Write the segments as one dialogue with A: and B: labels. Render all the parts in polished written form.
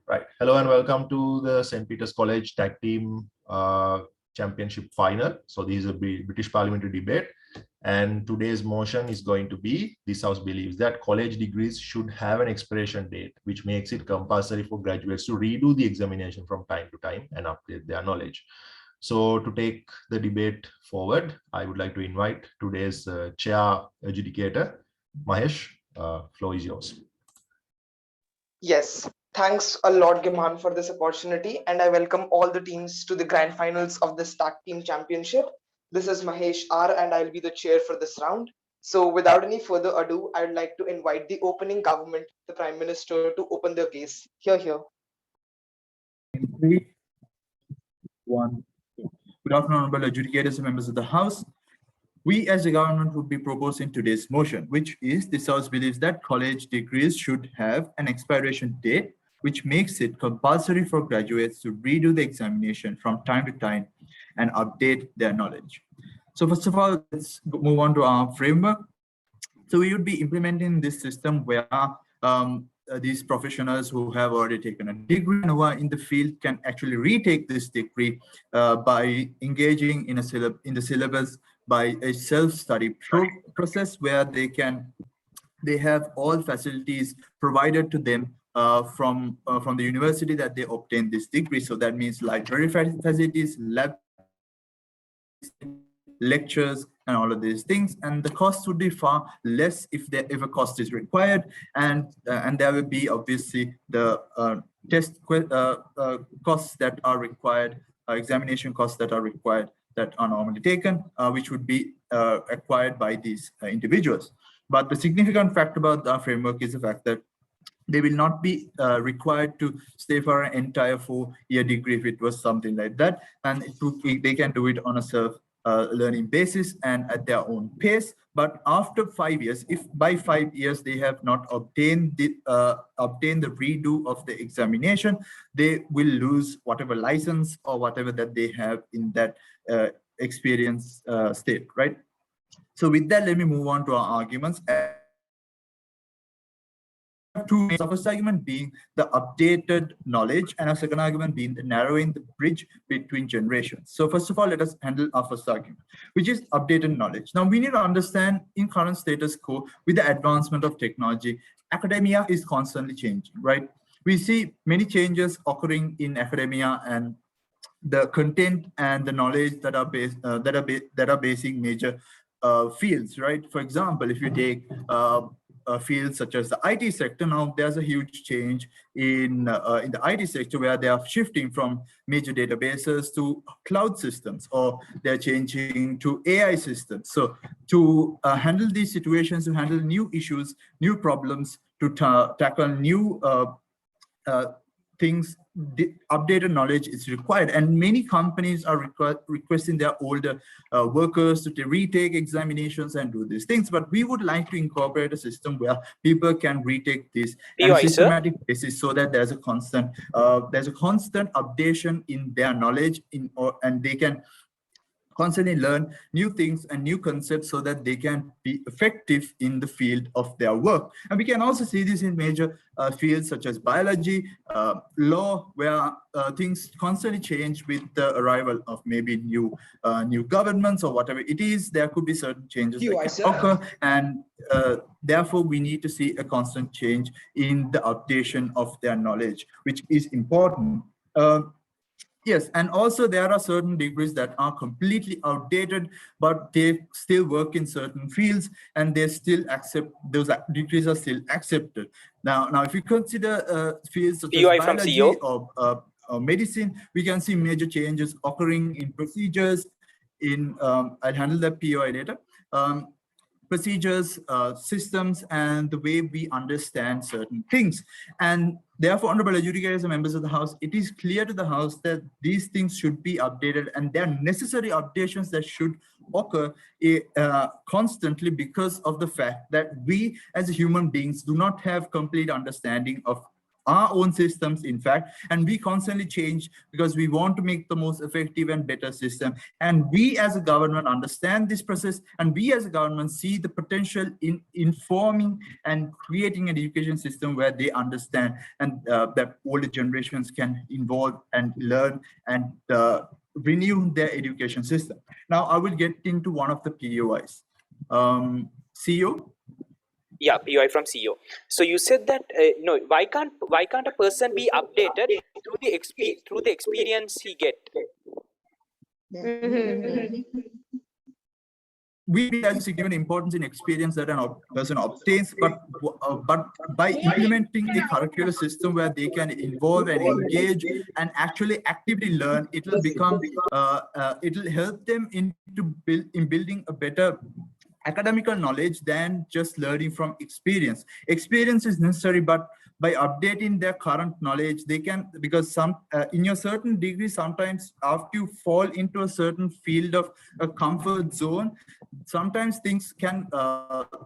A: Right. Hello and welcome to the St. Peter's College Tag Team Championship Final. So this is a British Parliamentary debate. And today's motion is going to be, this House believes that college degrees should have an expiration date, which makes it compulsory for graduates to redo the examination from time to time and update their knowledge. So to take the debate forward, I would like to invite today's chair adjudicator, Mahesh. Floor is yours.
B: Yes, thanks a lot, Giman, for this opportunity, and I welcome all the teams to the grand finals of the Tag Team Championship. This is Mahesh R, and I'll be the chair for this round. So, without any further ado, I'd like to invite the opening government, the Prime Minister, to open their case. Here.
C: 3, 1, 2. Good afternoon, honorable adjudicators and members of the House. We as the government would be proposing today's motion, which is this House believes that college degrees should have an expiration date, which makes it compulsory for graduates to redo the examination from time to time and update their knowledge. So first of all, let's move on to our framework. So we would be implementing this system where these professionals who have already taken a degree and who are in the field can actually retake this degree by engaging in the syllabus by a self-study process where they have all facilities provided to them from the university that they obtain this degree. So that means library facilities, lab, lectures, and all of these things, and the cost would be far less if a cost is required, and there will be obviously the test costs that are required, examination costs that are required, that are normally taken, which would be acquired by these individuals. But the significant fact about the framework is the fact that they will not be required to stay for an entire 4-year degree if it was something like that, and they can do it on a self-learning basis and at their own pace. But after 5 years, if by 5 years they have not obtained the redo of the examination, they will lose whatever license or whatever that they have in that experience state, right? So with that, let me move on to our arguments. Two main, the first argument being the updated knowledge, and our second argument being the narrowing the bridge between generations. So first of all, let us handle our first argument, which is updated knowledge. Now we need to understand, in current status quo, with the advancement of technology, academia is constantly changing, right? We see many changes occurring in academia, and the content and the knowledge that are basing major fields, right? For example, if you take fields such as the IT sector, now there's a huge change in the IT sector where they are shifting from major databases to cloud systems, or they're changing to AI systems. So to handle these situations, to handle new issues, new problems, to tackle new things, the updated knowledge is required, and many companies are requesting their older workers to retake examinations and do these things. But we would like to incorporate a system where people can retake this on a systematic basis, so that there's a constant updation in their knowledge, and they can constantly learn new things and new concepts so that they can be effective in the field of their work. And we can also see this in major fields such as biology, law, where things constantly change with the arrival of maybe new governments or whatever it is. There could be certain changes that can occur, and therefore we need to see a constant change in the updation of their knowledge, which is important. Yes, and also there are certain degrees that are completely outdated, but they still work in certain fields, and they still accept, those degrees are still accepted. Now if you consider fields such as biology or medicine, we can see major changes occurring in procedures. I'll handle that POI later. Procedures, systems, and the way we understand certain things. And therefore, honorable adjudicators and members of the House, it is clear to the House that these things should be updated, and there are necessary updations that should occur constantly, because of the fact that we as human beings do not have complete understanding of our own systems, in fact, and we constantly change because we want to make the most effective and better system. And we as a government understand this process, and we as a government see the potential in informing and creating an education system where they understand and that older generations can involve and learn and renew their education system. Now I will get into one of the POIs. CEO?
D: Yeah, POI from CEO. So you said that no, why can't a person be updated through the experience he get?
C: We has significant importance in experience that a person obtains, but by implementing a curricular system where they can involve and engage and actually actively learn, it will become it will help them in building a better academical knowledge than just learning from experience. Experience is necessary, but by updating their current knowledge, they can, because some in your certain degree, sometimes after you fall into a certain field of a comfort zone, sometimes things can,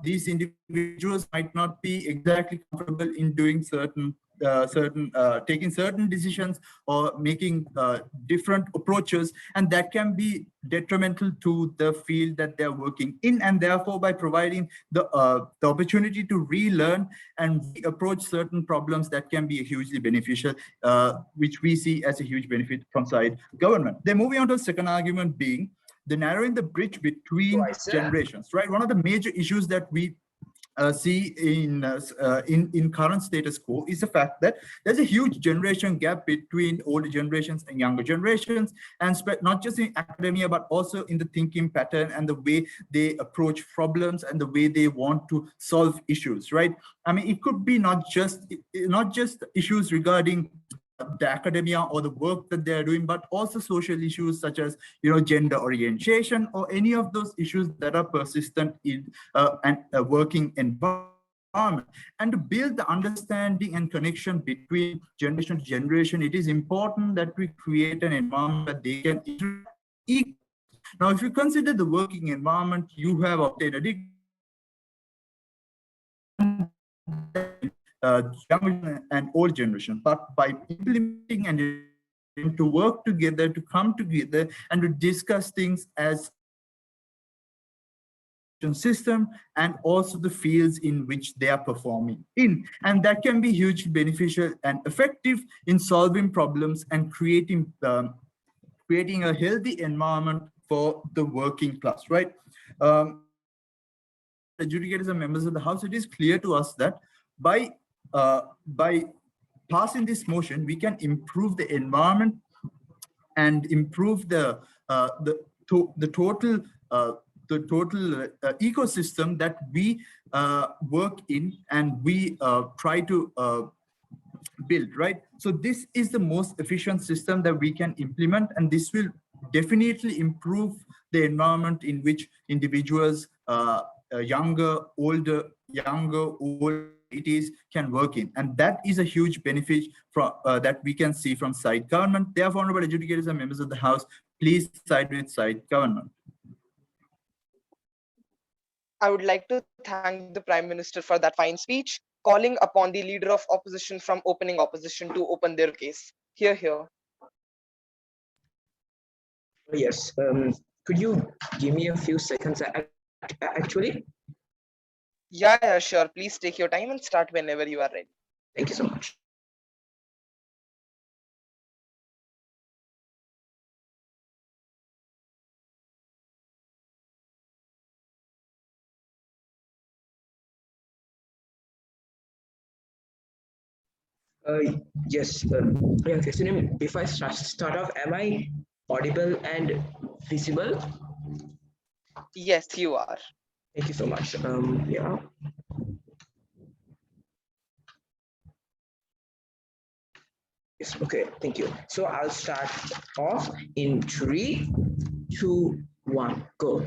C: these individuals might not be exactly comfortable in doing taking certain decisions or making different approaches, and that can be detrimental to the field that they're working in. And therefore, by providing the opportunity to relearn and approach certain problems, that can be hugely beneficial, which we see as a huge benefit from side government. Then moving on to the second argument being the narrowing the bridge between generations, right? One of the major issues that we see in current status quo is the fact that there's a huge generation gap between older generations and younger generations, and not just in academia, but also in the thinking pattern and the way they approach problems and the way they want to solve issues, right? I mean, it could be not just issues regarding the academia or the work that they're doing, but also social issues such as, you know, gender orientation or any of those issues that are persistent in a working environment. And to build the understanding and connection between generation to generation, it is important that we create an environment that they can interact. Now, if you consider the working environment, you have obtained a degree, young and old generation, but by implementing and to work together, to come together and to discuss things as system and also the fields in which they are performing in, and that can be hugely beneficial and effective in solving problems and creating a healthy environment for the working class, right? Adjudicators and members of the House, it is clear to us that by passing this motion, we can improve the environment and improve the total ecosystem that we work in and we try to build, right? So this is the most efficient system that we can implement, and this will definitely improve the environment in which individuals, younger, older, entities can work in, and that is a huge benefit from that we can see from side government. Therefore, honorable adjudicators and members of the House, please side with side government.
B: I would like to thank the Prime Minister for that fine speech, calling upon the leader of opposition from opening opposition to open their case. Hear, hear.
E: Yes. Could you give me a few seconds actually?
B: Yeah, sure. Please take your time and start whenever you are ready.
E: Thank you so much. Yes. Yeah, okay. If I start off, am I audible and visible?
B: Yes, you are.
E: Thank you so much. Yeah. Yes, okay, thank you. So I'll start off in 3, 2, 1, go.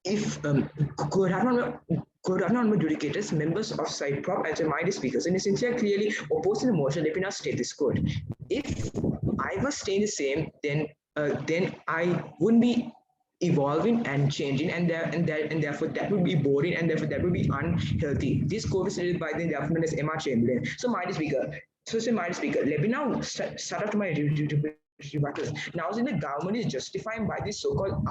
E: If good afternoon, adjudicators, members of side prop and mighty speakers, and since you are clearly opposing the motion, let me now state this code. If I was staying the same, then I wouldn't be evolving and changing, and therefore that would be boring, and therefore that would be unhealthy. This code is stated by the government as M.R. Chamberlain. So, mighty speaker, So, say, my speaker, let me now start off my rebuttal. Now, since the government is justifying by this so-called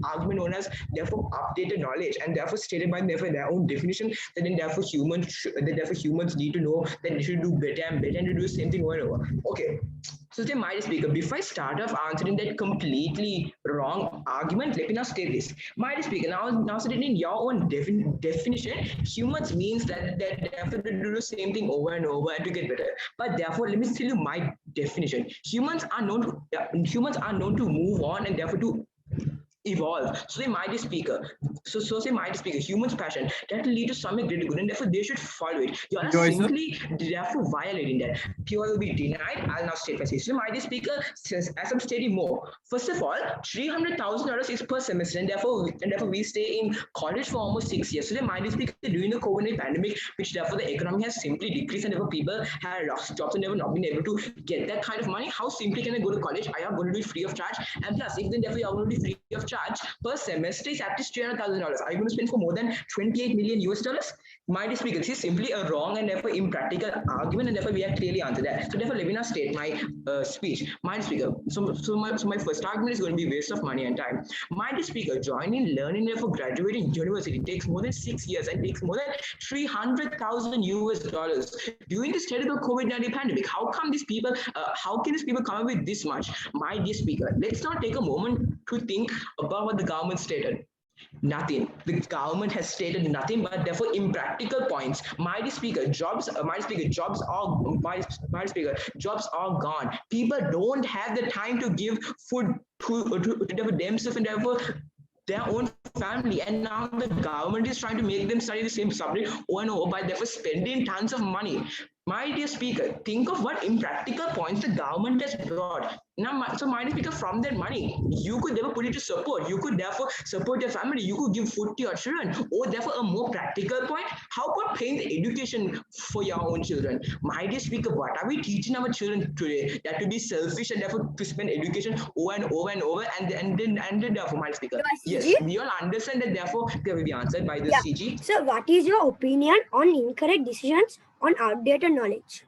E: argument known as therefore updated knowledge, and therefore stated by therefore their own definition, that then therefore humans need to know that they should do better and better and to do the same thing over and over. Okay. So, say, my speaker, before I start off answering that completely wrong argument, let me now state this. My speaker, now stated in your own definition, humans means that therefore to do the same thing over and over and to get better. But therefore, let me tell you my definition. Humans are known to move on and therefore to evolve. So they might be speaker. So say might speaker, human's passion that will lead to something greater good, and therefore they should follow it. You are simply therefore violating that. PY will be denied. I'll now state my case. So might speaker says, as I'm stating more. First of all, $300,000 is per semester, and therefore we stay in college for almost 6 years. So they might speaker during the COVID pandemic, which therefore the economy has simply decreased, and therefore people have lost jobs and never not been able to get that kind of money. How simply can I go to college? I am going to do it free of charge, and plus if then therefore you are going to be free of charge per semester is at least $300,000. Are you going to spend for more than 28 million US dollars? My speaker, this is simply a wrong and therefore impractical argument, and therefore we have clearly answered that. So therefore, let me now state my speech. My speaker. So my first argument is going to be waste of money and time. My speaker, joining, learning, therefore graduating university takes more than 6 years and takes more than 300,000 US dollars during this terrible COVID-19 pandemic. How come these people? How can these people come up with this much? My dear speaker, let's not take a moment to think about what the government stated. Nothing. The government has stated nothing but therefore impractical points. My speaker, jobs are gone. People don't have the time to give food to themselves and therefore their own family, and now the government is trying to make them study the same subject over and over by therefore spending tons of money. My dear speaker, think of what impractical points the government has brought. Now, so my dear speaker, from that money, you could therefore put it to support. You could therefore support your family. You could give food to your children. Or therefore, a more practical point, how about paying the education for your own children? My dear speaker, what are we teaching our children today? That to be selfish and therefore to spend education over and over and over, and then therefore, my speaker. Yes, we all understand that therefore they will be answered by the CG.
F: So, what is your opinion on incorrect decisions on outdated knowledge?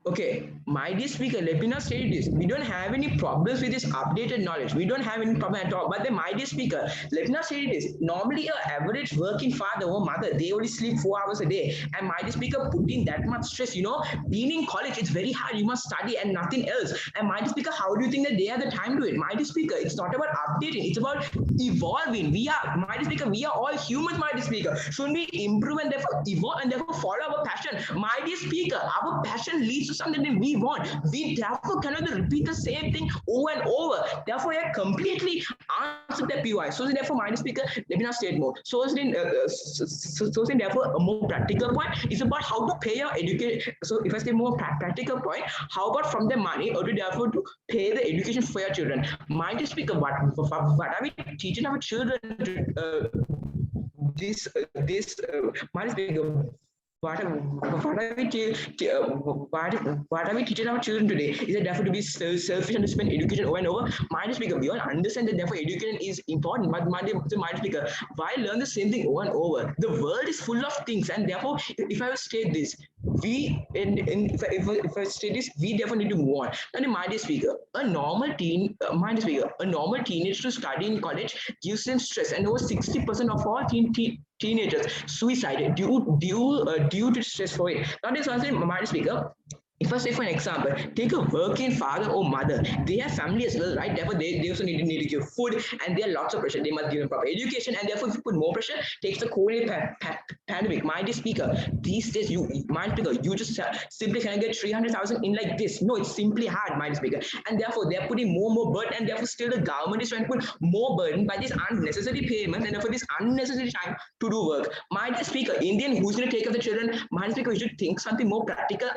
E: Okay, my dear speaker, let me not say this. We don't have any problems with this updated knowledge. We don't have any problem at all. But then, my dear speaker, let me not say this. Normally, an average working father or mother, they only sleep 4 hours a day. And my dear speaker, putting that much stress, being in college, it's very hard. You must study and nothing else. And my dear speaker, how do you think that they have the time to it? My dear speaker, it's not about updating. It's about evolving. My dear speaker, we are all humans, my dear speaker. Shouldn't we improve and therefore evolve and therefore follow our passion? My dear speaker, our passion leads to something that we want. We therefore cannot repeat the same thing over and over. Therefore, I completely answered the PY. So therefore, my speaker, let me not state more. So therefore, a more practical point is about how to pay your education. So if I say more practical point, how about from the money or to therefore to pay the education for your children? My speaker, what are we teaching our children to my speaker? What are we teaching our children today? Is it therefore to be selfish and to spend education over and over? My speaker, we all understand that therefore education is important, but my speaker, why learn the same thing over and over? The world is full of things, and therefore, if I state this, if I state this, we definitely need to move on. And my dear speaker, a normal teenager to study in college gives them stress, and over 60% of all teenagers suicide due to stress for it. Now this answer, my speaker. If I say for an example, take a working father or mother, they have family as well, right? Therefore, they also need to give food, and there are lots of pressure. They must give them proper education, and therefore, if you put more pressure, takes the COVID pandemic. My dear speaker, these days, you just simply cannot get 300,000 in like this. No, it's simply hard, my dear speaker, and therefore they're putting more burden, and therefore still the government is trying to put more burden by this unnecessary payment, and therefore this unnecessary time to do work. My dear speaker, Indian, who's going to take care of the children? My dear speaker, we should think something more practical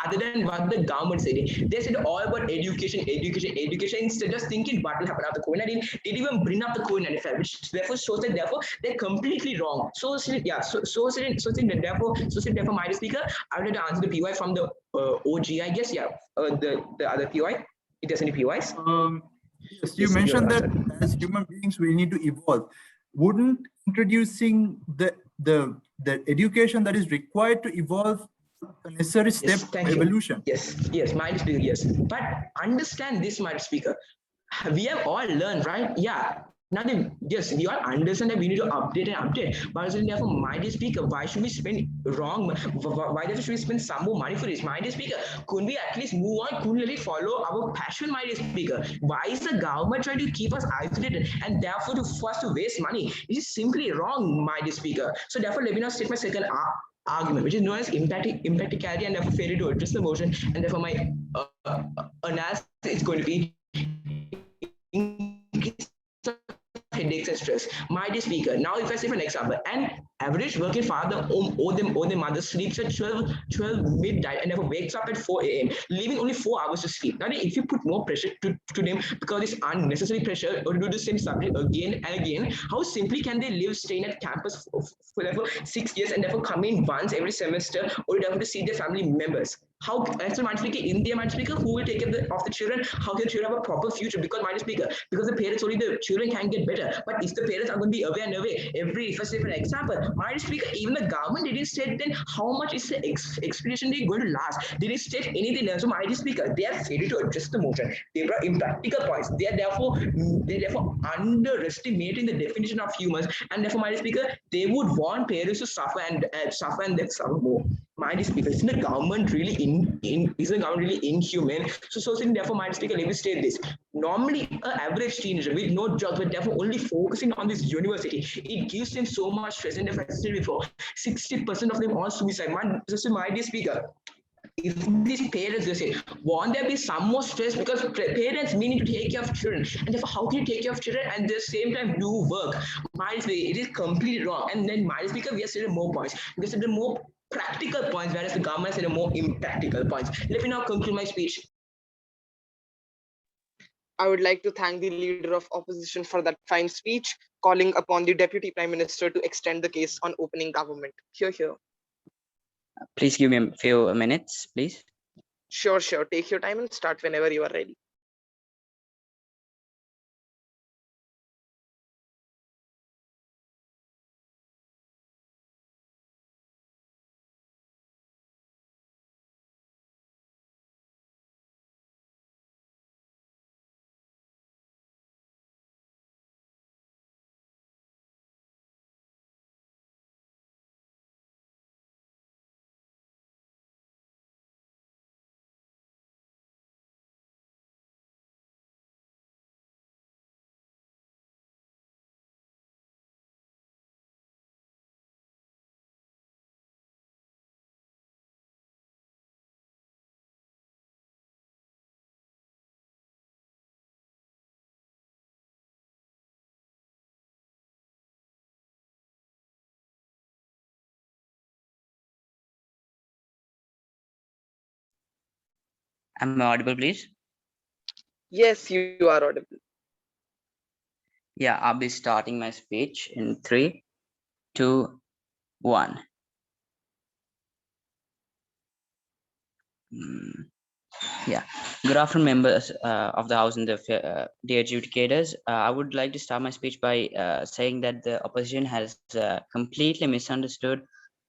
E: other than what the government said. They said all about education, instead of thinking what will happen after COVID-19. They didn't even bring up the COVID-19, which therefore shows that therefore they're completely wrong. So therefore, my speaker, I would like to answer the PY from the OG, I guess. Yeah, the other PY. If there's any PYs.
C: Yes, you mentioned that as human beings we need to evolve. Wouldn't introducing the education that is required to evolve a necessary step
E: Yes, thank
C: of
E: you.
C: evolution.
E: Yes, mighty speaker, yes. But understand this, mighty speaker. We have all learned, right? Yeah. Now, yes, we all understand that we need to update and update. But therefore, mighty speaker, why should we spend wrong? Why should we spend some more money for this? Mighty speaker, couldn't we at least move on? Couldn't we really follow our passion, mighty speaker? Why is the government trying to keep us isolated and therefore to force to waste money? It is simply wrong, mighty speaker. So therefore, let me now state my second argument, which is known as impracticality and therefore failure to address the motion, and therefore my analysis is going to be headaches and stress. My dear speaker, now if I say for an example, an average working father or their mother sleeps at 12 midnight and therefore wakes up at 4 a.m., leaving only 4 hours to sleep. Now, if you put more pressure to them because it's unnecessary pressure or to do the same subject again and again, how simply can they live staying at campus for therefore 6 years and therefore come in once every semester or therefore to see their family members? How, as a mind speaker, India mind speaker, who will take care of the children? How can the children have a proper future? Because mind speaker, because the parents only the children can get better. But if the parents are going to be away and away every, if I say for example, mind speaker, even the government didn't state then how much is the expedition day going to last. They didn't state anything else. So mind speaker, they are failure to adjust the motion. They brought impractical points. They are therefore underestimating the definition of humans, and therefore mind speaker, they would want parents to suffer and then suffer more. Mind speaker, isn't the government really isn't the government really inhumane? So therefore, mind speaker, let me state this. Normally, an average teenager with no job, but therefore only focusing on this university, it gives them so much stress. And if I said before, 60% of them are suicide. My dear speaker, if these parents, they say, won't there be some more stress because parents meaning to take care of children, and therefore how can you take care of children and at the same time do work? Might be it is completely wrong. And then might speaker, we have said more points. We have said more practical points, whereas the government said more impractical points. Let me now conclude my speech.
B: I would like to thank the leader of opposition for that fine speech, calling upon the Deputy Prime Minister to extend the case on opening government. Here.
G: Please give me a few minutes, please.
B: Sure. Take your time and start whenever you are ready.
G: Am I audible, please?
B: Yes, you are audible.
G: Yeah, I'll be starting my speech in 3, 2, 1. Yeah, good afternoon, members of the House and the dear adjudicators. I would like to start my speech by saying that the opposition has completely misunderstood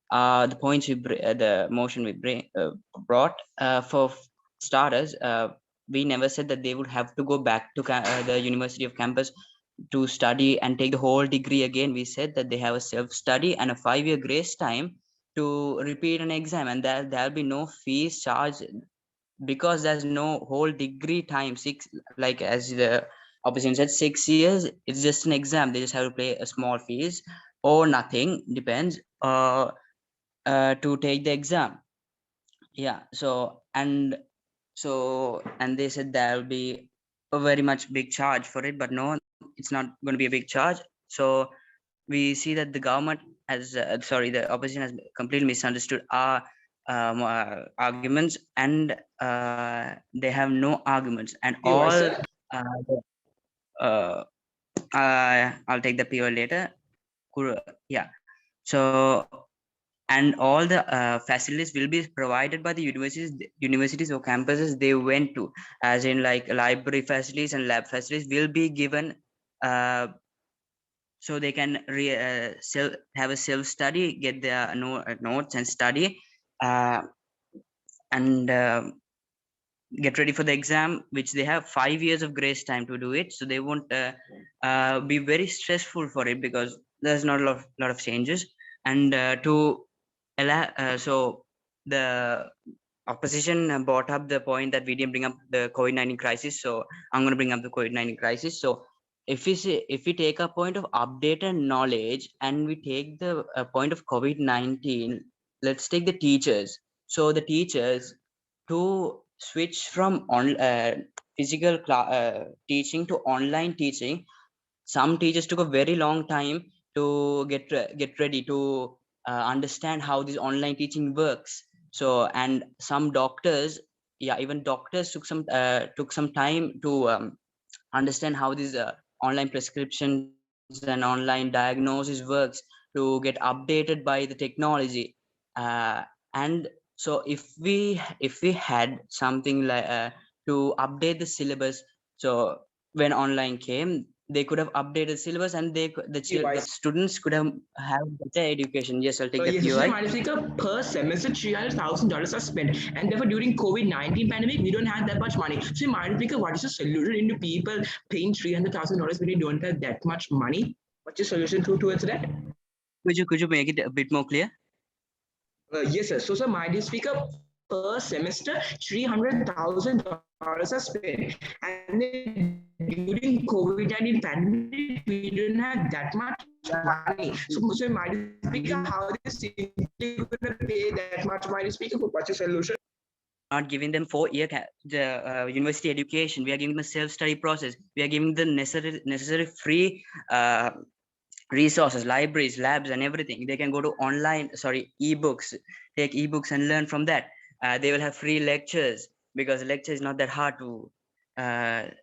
G: the points the motion we brought. For starters, we never said that they would have to go back to the University of Campus to study and take the whole degree again. We said that they have a self-study and a 5-year grace time to repeat an exam, and there'll be no fees charged because there's no whole degree time. 6, like as the opposition said, 6 years, it's just an exam. They just have to pay a small fees or nothing, depends, to take the exam. Yeah, and they said there'll be a very much big charge for it, but no, it's not going to be a big charge. So we see that the government has the opposition has completely misunderstood our arguments, and they have no arguments, and all I'll take the PO later. Yeah, so and all the facilities will be provided by the universities or campuses they went to, as in like library facilities and lab facilities will be given, so they can have a self-study, get their notes and study. and get ready for the exam, which they have 5 years of grace time to do it. So they won't be very stressful for it because there's not a lot of changes. And so the opposition brought up the point that we didn't bring up the COVID-19 crisis. So I'm going to bring up the COVID-19 crisis. So if we take a point of updated knowledge and we take the point of COVID-19, let's take the teachers. So the teachers, to switch from physical teaching to online teaching, some teachers took a very long time to get ready to understand how this online teaching works. So, and some doctors, even doctors took some time to understand how these online prescriptions and online diagnosis works, to get updated by the technology. And so if we had something like to update the syllabus, so when online came, they could have updated syllabus, and the students could have better education. Yes, I'll take that.
E: Yes, so
G: UI.
E: minus speaker, per semester $300,000 are spent, and therefore during COVID-19 pandemic we don't have that much money. So minus speaker, what is the solution into people paying $300,000 when you don't have that much money? What's your solution towards that?
G: Could you make it a bit more clear?
E: Yes, sir. So, sir, my dear speaker, per semester, $300,000 are spent, and then during COVID-19 pandemic, we don't have that much money. So my dear speaker, how is simply going to pay that much money? Speaker, what's your solution?
G: Not giving them 4-year university education. We are giving them a self-study process. We are giving them necessary free resources, libraries, labs, and everything. They can go to ebooks, take ebooks and learn from that. They will have free lectures, because lecture is not that hard to.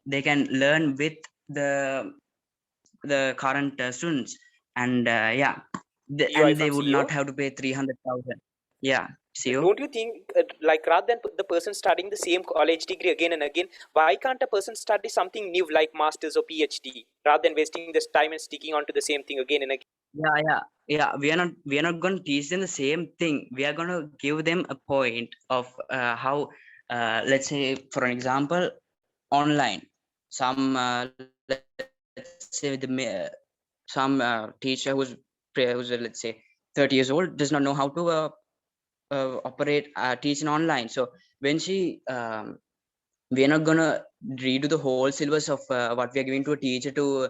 G: They can learn with the current students, and and they would not have to pay 300,000. Yeah. CEO?
D: Don't you think, like, rather than the person studying the same college degree again and again, why can't a person study something new like masters or PhD, rather than wasting this time and sticking onto the same thing again and again?
G: Yeah. We are not going to teach them the same thing. We are going to give them a point of how, let's say, for an example, online. Some let's say some teacher who's let's say 30 years old does not know how to operate teaching online. So when she we are not gonna redo the whole syllabus of what we are giving to a teacher to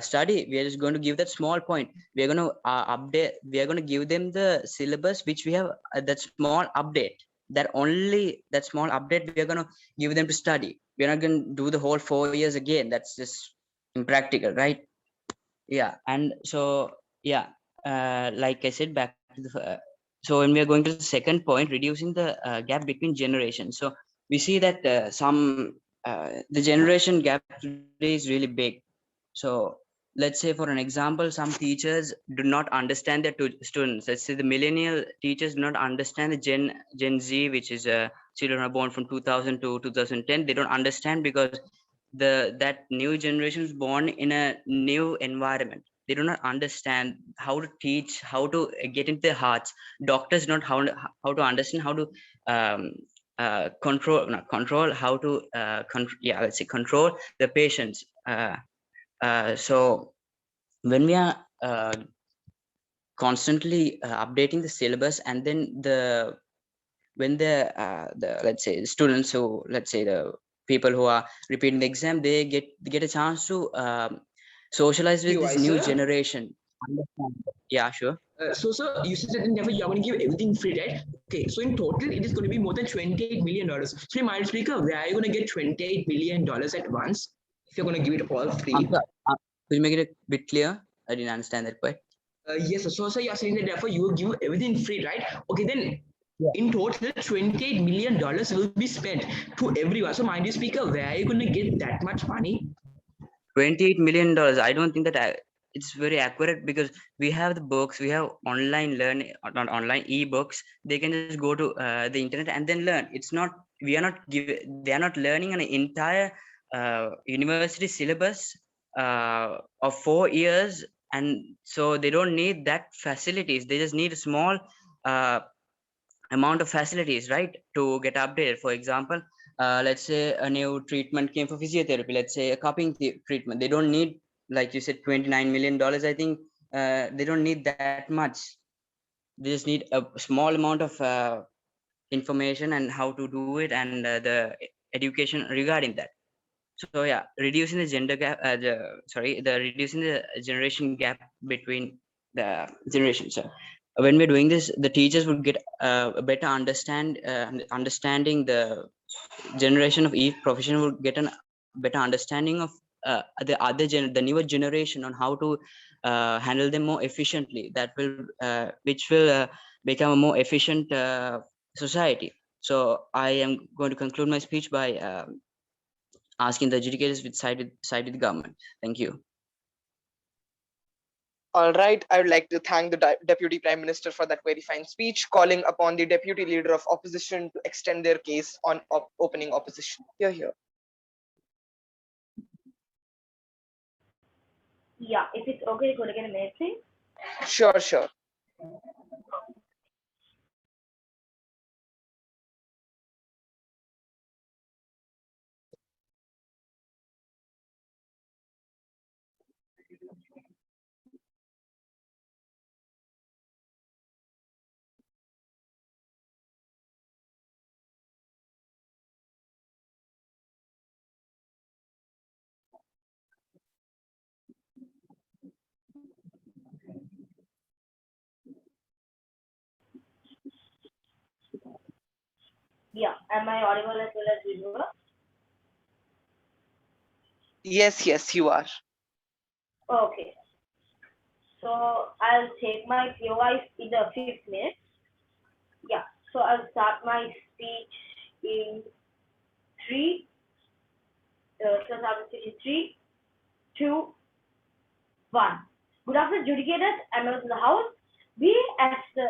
G: study. We are just going to give that small point. We are going to update. We are going to give them the syllabus which we have, that small update. That small update we are going to give them to study. We are not going to do the whole 4 years again. That's just impractical, right? Yeah. And so like I said, back to the so when we are going to the second point, reducing the gap between generations. So we see that the generation gap today is really big. So let's say, for an example, some teachers do not understand their students. Let's say the millennial teachers do not understand the Gen Z, which is children are born from 2000 to 2010. They don't understand because that new generation is born in a new environment. They do not understand how to teach, how to get into their hearts. Doctors don't how to understand how to control the patients. So when we are constantly updating the syllabus, and then when the let's say students who, let's say the people who are repeating the exam, they get a chance to socialize with this new generation. Understand? Yeah, sure.
E: So, sir, you said that never you're going to give everything free, right? Okay, so in total, it is going to be more than $28 million. So, my speaker, where are you going to get $28 million at once if you're going to give it all free?
G: Could you make it a bit clear? I didn't understand that quite.
E: Yes, so sir, you're saying that therefore you will give everything free, right? Okay, then in total, $28 million will be spent to everyone. So, mind you, speaker, where are you going to get that much money?
G: $28 million. I don't think that it's very accurate, because we have the books, we have online learning, not online ebooks. They can just go to the internet and then learn. It's not, they are not learning an entire university syllabus of 4 years, and so they don't need that facilities. They just need a small amount of facilities, right, to get updated. For example, let's say a new treatment came for physiotherapy, let's say a cupping treatment. They don't need, like you said, $29 million. I think they don't need that much. They just need a small amount of information and how to do it, and the education regarding that. So yeah, reducing the gender gap, the reducing the generation gap between the generations. So when we're doing this, the teachers would get a better understanding. The generation of each profession would get a better understanding of the newer generation on how to handle them more efficiently. That will which will become a more efficient society. So I am going to conclude my speech by asking the educators which sided the government. Thank you.
B: All right, I would like to thank the Deputy Prime Minister for that very fine speech, calling upon the Deputy Leader of Opposition to extend their case on opening opposition. Here.
H: Yeah, if it's okay, could I get a minute, please?
B: Sure.
H: Yeah, am I audible as well as visual?
B: Yes, you are.
H: Okay. So I'll take my POI in the 5th minute. Yeah, so I'll start my speech in 3. So I'll start in 3, 2, 1. Good afternoon, adjudicators and members of the House. We as the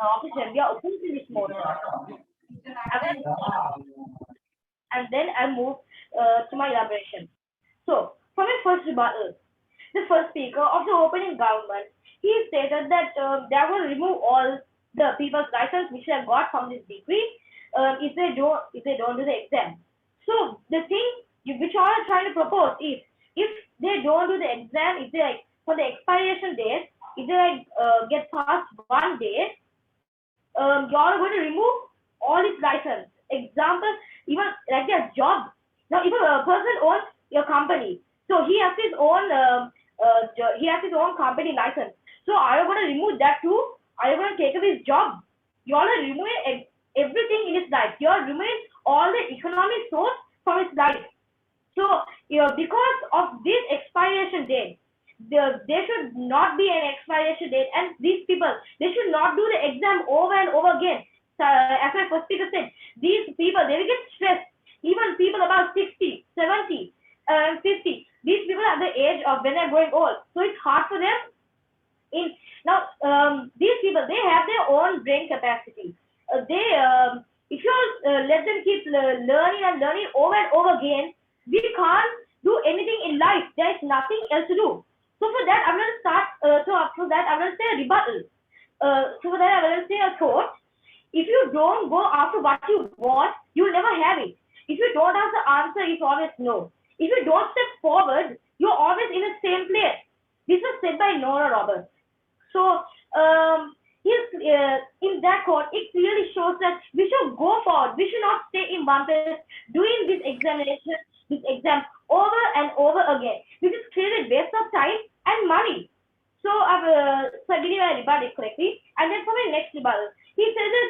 H: opposition, we are opposing this motion. And then I'll move to my elaboration. So, for my first rebuttal, the first speaker of the opening government, he stated that they will remove all the people's license which they have got from this degree if they don't do the exam. So the thing which I am trying to propose is, if they don't do the exam, if they for the expiration date, if they get past 1 day, you are going to remove all his license. Example, even like their job. Now, if a person owns your company, so he has his own company license. So are you going to remove that too? Are you going to take away his job? You are removing everything in his life. You are removing all the economic source from his life. So because of this expiration date, there should not be an expiration date, and these people, they should not do the exam over and over again. As my first speaker said, these people, they will get stressed. Even people about 60, 70, 50, these people are the age of when they're growing old, so it's hard for them. These people, they have their own brain capacity. If you let them keep learning and learning over and over again, we can't do anything in life. There is nothing else to do. So for that, I'm going to start. For that, I'm going to say a rebuttal. So for that, I'm going to say a thought. If you don't go after what you want, you'll never have it. If you don't have the answer, it's always no. If you don't step forward, you're always in the same place. This was said by Nora Roberts. So in that quote, it clearly shows that we should go forward. We should not stay in one place doing this exam over and over again, which is clearly waste of time and money. So I believe I rebutted correctly. And then for my next rebuttal, he says that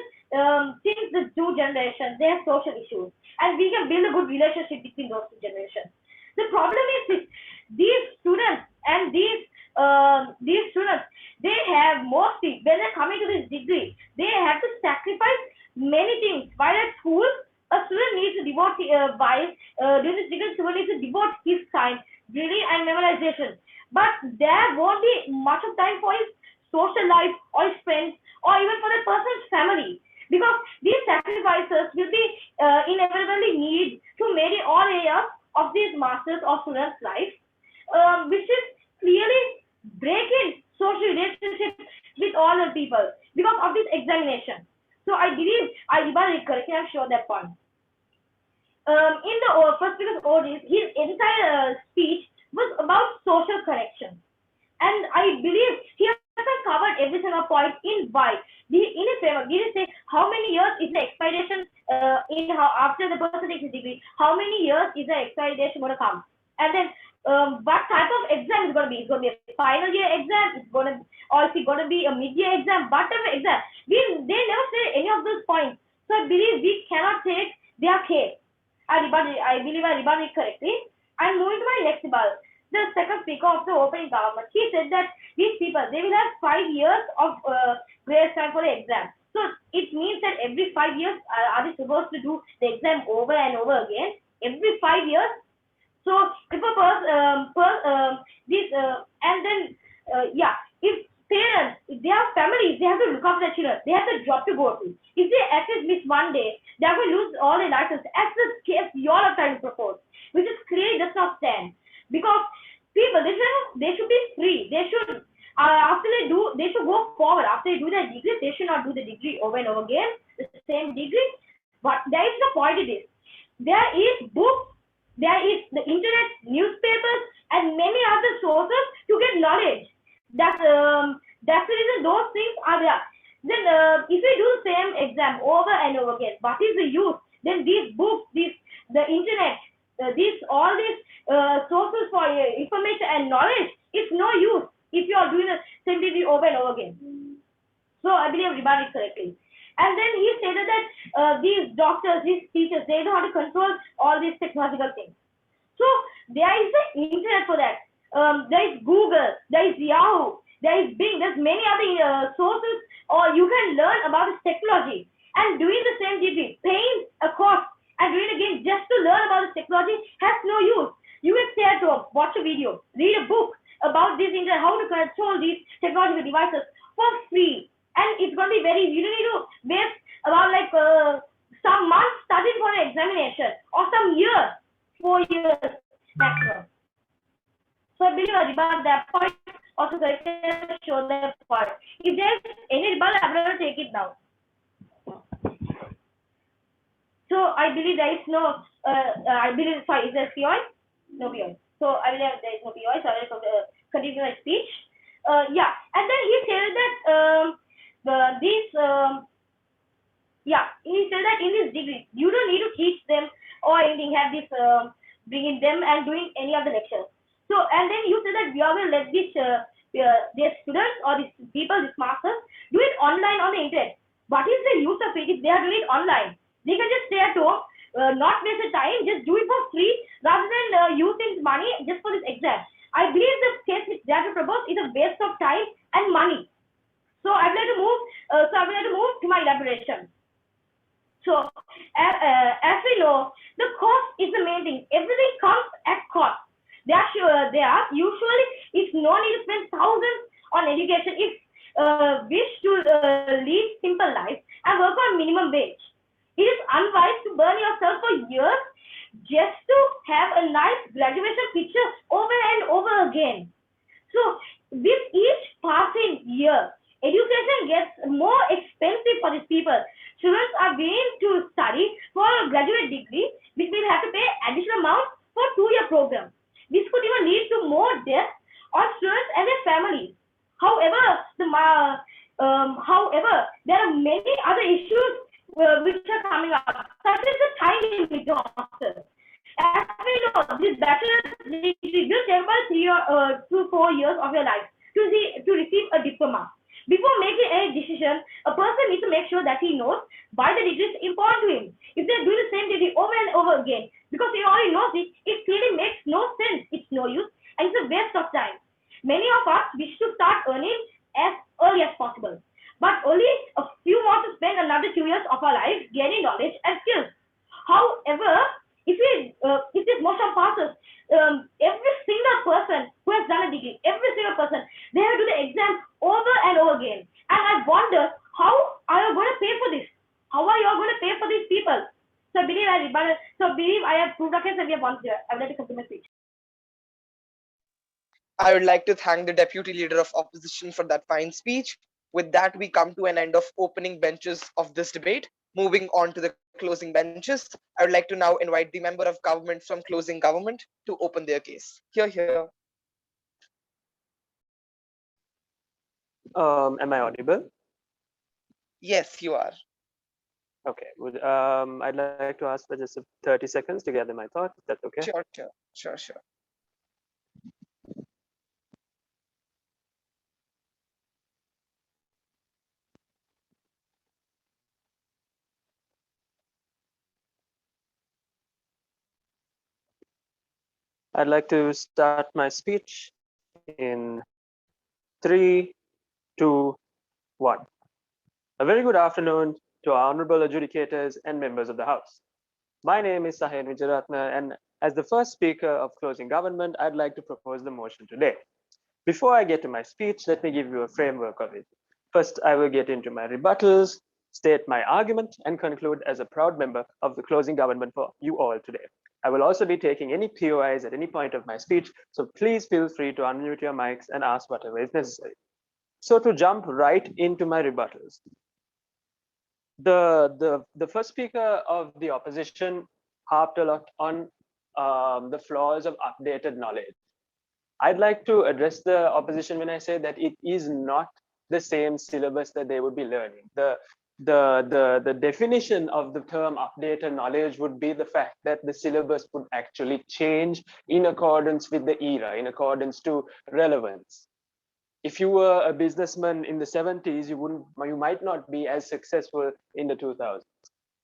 H: since the two generations, they have social issues, and we can build a good relationship between those two generations. The problem is these students and these students, they have mostly, when they're coming to this degree, they have to sacrifice many things. While at school, a student needs to devote during this degree, student needs to devote his time, reading and memorization. But there won't be much of time for his social life or his friends or even for the person's family, because these sacrifices will be inevitably needed to many all areas of these masters or students' life, which is clearly breaking social relationships with all the people because of this examination. So I believe Riba is correct. I'm sure that point. In the first speaker's audience, his entire speech was about social correction. And I believe he also covered every single point in why. In his favor, did he say how many years is the expiration in how after the person takes his degree? How many years is the expiration going to come? And then what type of exam is going to be? It's going to be a final year exam. It's going to, or is it going to be a mid-year exam? Whatever exam. They never say any of those points. So I believe we cannot take their case. I believe I rebutted it correctly. I'm moving to my next rebuttal. The second speaker of the opening government, he said that these people, they will have 5 years of grace time for the exam. So it means that every 5 years, are they supposed to do the exam over and over again? Every 5 years? So if a if parents, if they have families, they have to look after their children. They have a job to go to. If they at least miss one day, they are going to lose all their license. As the case you all are trying to propose, which is clearly does not stand. Because people, they should be free. They should they should go forward. After they do their degree, they should not do the degree over and over again, the same degree. But there is no point in this. There is books, there is the internet, newspapers, and many other sources to get knowledge. That's the reason those things are there. Then if we do the same exam over and over again, what is the use? Then these books, the internet, all these sources for information and knowledge, it's no use if you are doing the same degree over and over again. So I believe everybody correctly. And then he stated that these doctors, these teachers, they know how to control all these technological things. So there is the internet for that. There is Google, there is Yahoo, there is Bing, there's many other sources, or you can learn about this technology. And doing the same degree, paying a cost, and doing it again just to learn about this technology has no use. You can stay at home, watch a video, read a book about this internet, how to control these technological devices for free. And it's going to be very easy. You don't need to waste about like some months studying for an examination, or some years, 4 years, maximum. So I believe I rebut that point. Also, show that point. If there's any rebuttal, I'm going to take it now. So I believe there is no. Is there POI? No POI. So I believe there is no POI. So I will continue my speech. Yeah, and then he said that he said that in this degree you don't need to teach them or anything. Have this bringing them and doing any other lectures. So, and then you said that we are going to let these their students or these people, these masters, do it online on the internet. What is the use of it if they are doing it online? They can just stay at home, not waste the time, just do it for free rather than using money just for this exam. I believe the case which they have to propose is a waste of time and money. So I would like to move. To my elaboration. So as we know, the cost is the main thing. Everything comes at cost. They are usually, it's no need to spend thousands on education if wish to lead simple life and work on minimum wage. It is unwise to burn yourself for years just to have a nice graduation picture over and over again. So with each passing year, education gets more expensive for these people. Students are willing to study for a graduate degree, which will have to pay additional amount for 2-year program. This could even lead to more debt on students and their families. However, there are many other issues which are coming up, such as the time limit of masters. As we know, this bachelor's degree will take about 3 to 4 years of your life to receive a diploma. Before making any decision, a person needs to make sure that he knows why the degree is important to him. If they're doing the same degree over and over again, because he already knows it clearly makes no sense. It's no use and it's a waste of time. Many of us wish to start earning as early as possible, but only a few want to spend another 2 years of our life gaining knowledge and skills. However, if this motion passes, every single person who has done a degree, every single person, they have to do the exam over and over again. And I wonder, how are you going to pay for this? How are you all going to pay for these people? So I believe I have proved a case and we have won here. I would like to complete my speech.
B: I would like to thank the Deputy Leader of Opposition for that fine speech. With that, we come to an end of opening benches of this debate. Moving on to the closing benches, I would like to now invite the Member of Government from Closing Government to open their case. Here.
I: Am I audible?
B: Yes, you are.
I: Okay. I'd like to ask for just 30 seconds to gather my thoughts. If that's okay.
B: Sure.
I: I'd like to start my speech in 3, 2, 1. A very good afternoon to our honorable adjudicators and members of the House. My name is Sahen Vijayaratna, and as the first speaker of Closing Government, I'd like to propose the motion today. Before I get to my speech, let me give you a framework of it. First, I will get into my rebuttals, state my argument, and conclude as a proud member of the Closing Government for you all today. I will also be taking any POIs at any point of my speech, so please feel free to unmute your mics and ask whatever is necessary. So to jump right into my rebuttals, the first speaker of the opposition harped a lot on the flaws of updated knowledge. I'd like to address the opposition when I say that it is not the same syllabus that they would be learning. The definition of the term updated knowledge would be the fact that the syllabus would actually change in accordance with the era, in accordance to relevance. If you were a businessman in the 70s, you might not be as successful in the 2000s.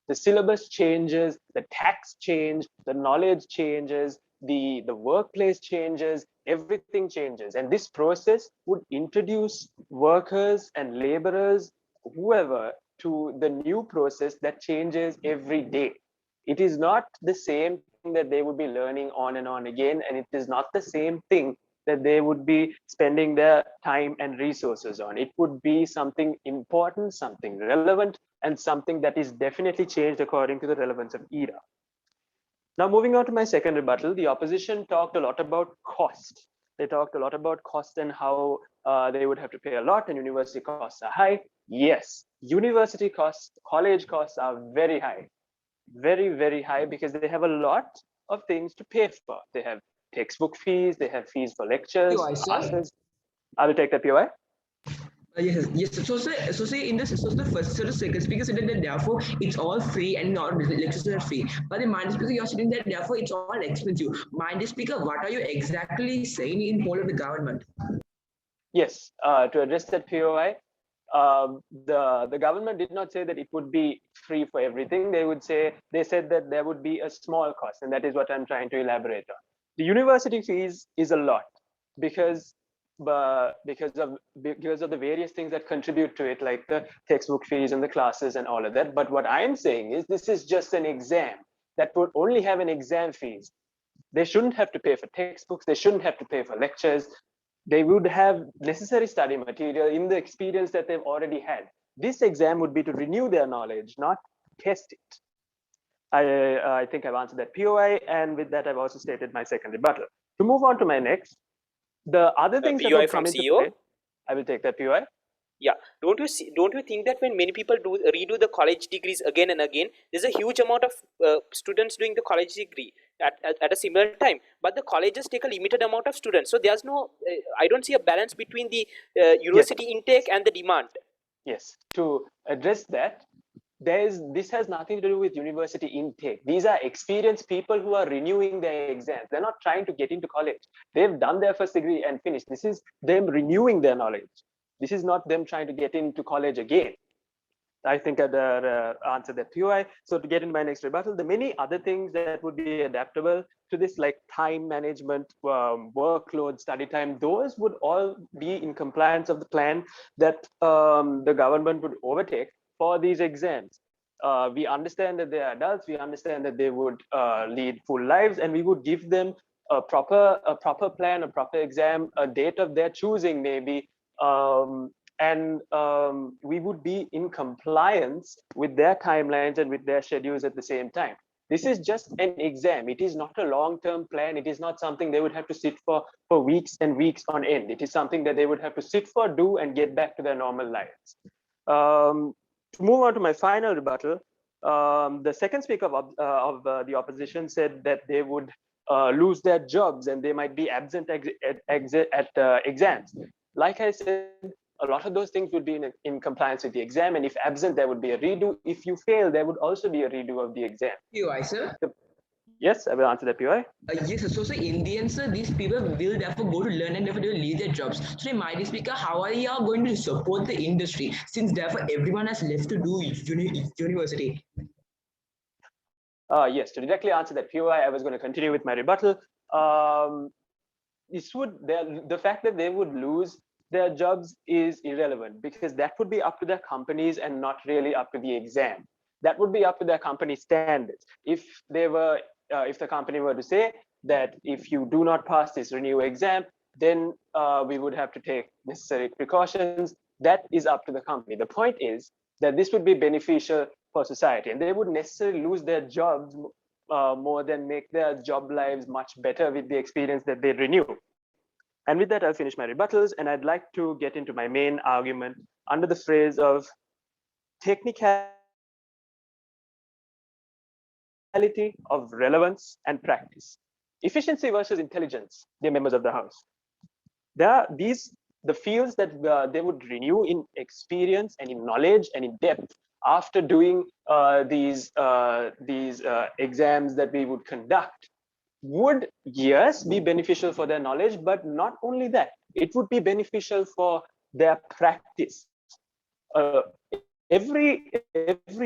I: The syllabus changes, the tax change, the knowledge changes, the workplace changes, everything changes. And this process would introduce workers and laborers, whoever, to the new process that changes every day. It is not the same thing that they would be learning on and on again, and it is not the same thing that they would be spending their time and resources on. It would be something important, something relevant, and something that is definitely changed according to the relevance of era. Now, moving on to my second rebuttal, the opposition talked a lot about cost. They talked a lot about cost and how they would have to pay a lot and university costs are high. Yes, university costs, college costs are very high, very, very high, because they have a lot of things to pay for. They have textbook fees, they have fees for lectures, classes. I will take that POI.
E: Yes. So the first or the second speaker said that therefore it's all free and not lectures are free. But the mind speaker, you're saying that therefore it's all expensive. Mind speaker, what are you exactly saying in whole of the government?
I: Yes, to address that POI, the government did not say that it would be free for everything. They said that there would be a small cost, and that is what I'm trying to elaborate on. The university fees is a lot because of the various things that contribute to it, like the textbook fees and the classes and all of that. But what I'm saying is this is just an exam that would only have an exam fees. They shouldn't have to pay for textbooks. They shouldn't have to pay for lectures. They would have necessary study material in the experience that they've already had. This exam would be to renew their knowledge, not test it. I think I've answered that POI, and with that, I've also stated my second rebuttal. To move on to my next, the other things that will come into play, I will take that POI.
D: Yeah, don't you think that when many people redo the college degrees again and again, there's a huge amount of students doing the college degree at a similar time, but the colleges take a limited amount of students, so there's no I don't see a balance between the university intake and the demand.
I: Yes, to address that, this has nothing to do with university intake. These are experienced people who are renewing their exams. They're not trying to get into college. They've done their first degree and finished. This is them renewing their knowledge. This is not them trying to get into college again. I think I'd answer that POI. So to get into my next rebuttal, the many other things that would be adaptable to this, like time management, workload, study time, those would all be in compliance of the plan that the government would overtake for these exams. We understand that they are adults. We understand that they would lead full lives, and we would give them a proper plan, a proper exam, a date of their choosing, maybe. And we would be in compliance with their timelines and with their schedules at the same time. This is just an exam. It is not a long-term plan. It is not something they would have to sit for weeks and weeks on end. It is something that they would have to sit for, do, and get back to their normal lives. To move on to my final rebuttal, the second speaker of the opposition said that they would lose their jobs and they might be absent at exams. Like I said, a lot of those things would be in compliance with the exam, and if absent, there would be a redo. If you fail, there would also be a redo of the exam.
E: POI, sir?
I: Yes, I will answer that, POI.
E: Yes, sir. So in the end, sir, these people will therefore go to learn and therefore they will leave their jobs. So, my speaker, how are you going to support the industry since therefore everyone has left to do university?
I: Yes, to directly answer that, POI, I was going to continue with my rebuttal. The fact that they would lose their jobs is irrelevant because that would be up to their companies and not really up to the exam. That would be up to their company standards. If the company were to say that if you do not pass this renew exam, then we would have to take necessary precautions. That is up to the company. The point is that this would be beneficial for society, and they would necessarily lose their jobs more than make their job lives much better with the experience that they renew. And with that, I'll finish my rebuttals, and I'd like to get into my main argument under the phrase of technicality of relevance and practice. Efficiency versus intelligence, dear members of the House. There are the fields that they would renew in experience and in knowledge and in depth after doing these exams that we would conduct would, yes, be beneficial for their knowledge, but not only that, it would be beneficial for their practice. Every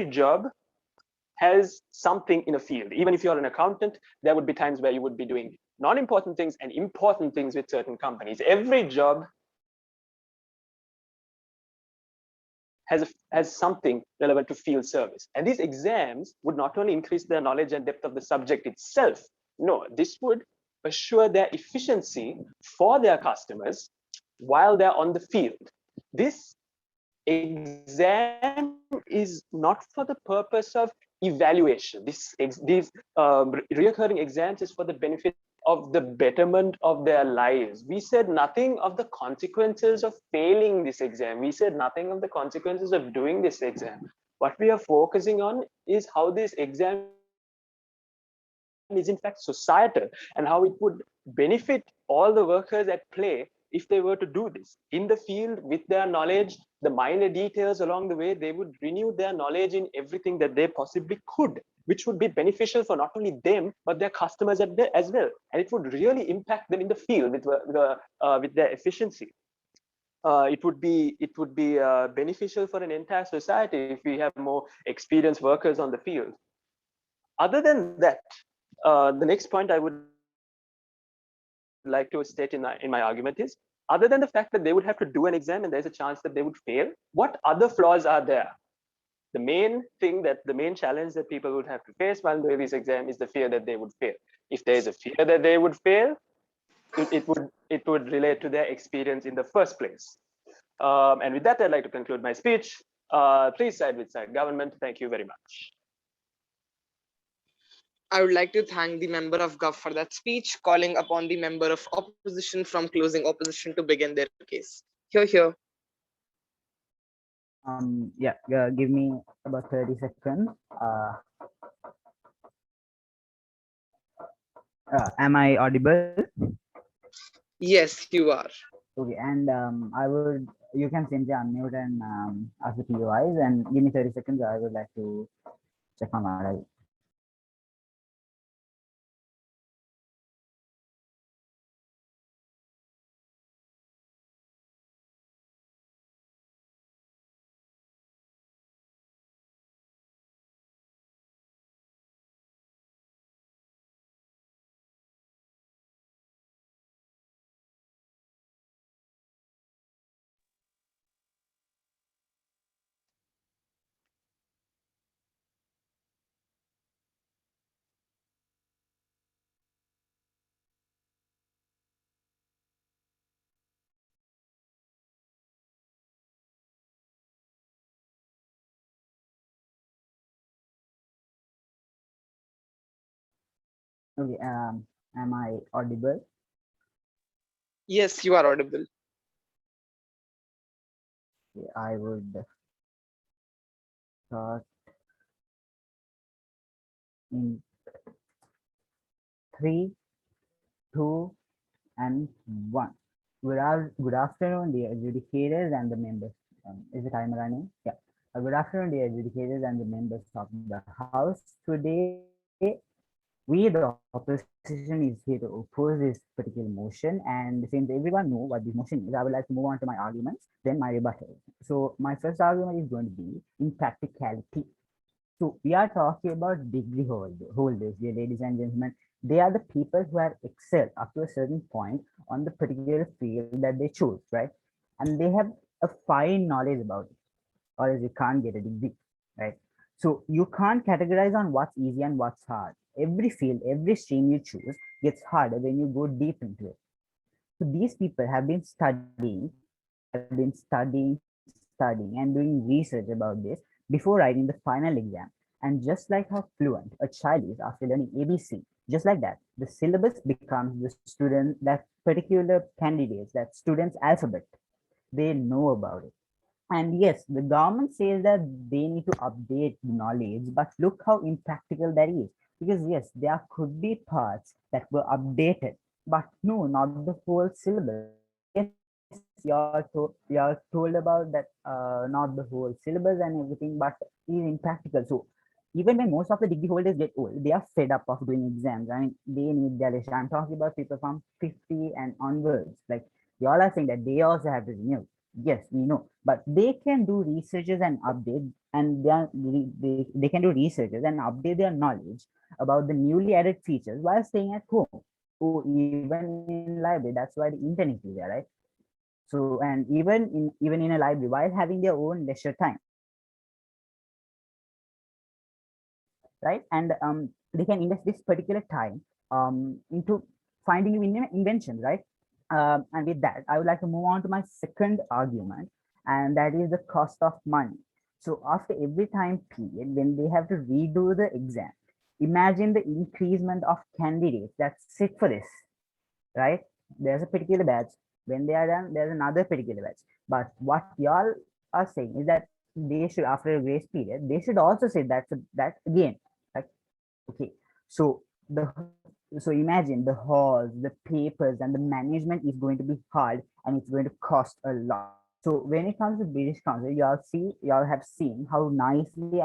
I: job has something in a field. Even if you're an accountant, there would be times where you would be doing non-important things and important things with certain companies. Every job has something relevant to field service. And these exams would not only increase their knowledge and depth of the subject itself, no, this would assure their efficiency for their customers while they're on the field. This exam is not for the purpose of evaluation. These reoccurring exams is for the benefit of the betterment of their lives. We said nothing of the consequences of failing this exam. We said nothing of the consequences of doing this exam. What we are focusing on is how this exam is in fact societal and how it would benefit all the workers at play if they were to do this in the field with their knowledge, the minor details along the way. They would renew their knowledge in everything that they possibly could, which would be beneficial for not only them but their customers as well, and it would really impact them in the field with their efficiency. It would be beneficial for an entire society if we have more experienced workers on the field. Other than that, the next point I would like to state in my argument is, other than the fact that they would have to do an exam and there's a chance that they would fail, what other flaws are there? The main challenge that people would have to face while doing this exam is the fear that they would fail. If there is a fear that they would fail, it would relate to their experience in the first place. And with that, I'd like to conclude my speech. Please side with side government. Thank you very much.
B: I would like to thank the member of Gov for that speech, calling upon the member of opposition from closing opposition to begin their case. Here.
J: Give me about 30 seconds. Am I audible?
B: Yes, you are.
J: Okay, and you can simply unmute and ask the POIs and give me 30 seconds. I would like to check my model. Okay, am I audible?
B: Yes, you are audible.
J: Okay, I would start in 3, 2, and 1. Good afternoon, dear adjudicators and the members. Is the timer running? Yeah. Good afternoon, dear adjudicators and the members of the House. Today, we, the opposition, is here to oppose this particular motion. And since everyone know what this motion is, I would like to move on to my arguments, then my rebuttal. So, my first argument is going to be in practicality. So we are talking about holders, dear ladies and gentlemen. They are the people who have excelled up to a certain point on the particular field that they choose, right? And they have a fine knowledge about it, or else you can't get a degree, right? So you can't categorize on what's easy and what's hard. Every field, every stream you choose gets harder when you go deep into it. So these people have been studying and doing research about this before writing the final exam. And just like how fluent a child is after learning ABC, just like that, the syllabus becomes the student, that particular candidates, that student's alphabet. They know about it. And yes, the government says that they need to update knowledge, but look how impractical that is. Because yes, there could be parts that were updated, but no, not the whole syllabus. Yes, you are told about that, not the whole syllabus and everything, but it is impractical. So even when most of the degree holders get old, they are fed up of doing exams. I mean, they need their leisure. I'm talking about people from 50 and onwards. Like, you all are saying that they also have to renew. Yes, we know, but they can do researches and update, and they can do researches and update their knowledge about the newly added features while staying at home. Oh, even in library, that's why the internet is there, right? So, and even in a library, while having their own leisure time, right? And they can invest this particular time into finding new inventions, right? And with that, I would like to move on to my second argument, and that is the cost of money. So after every time period, when they have to redo the exam, imagine the increasement of candidates that sit for this, right? There's a particular batch. When they are done, there's another particular batch. But what y'all are saying is that they should, after a grace period, they should also say that again. Like, okay, so the so imagine the halls, the papers, and the management is going to be hard, and it's going to cost a lot. So when it comes to British Council, you all have seen how nicely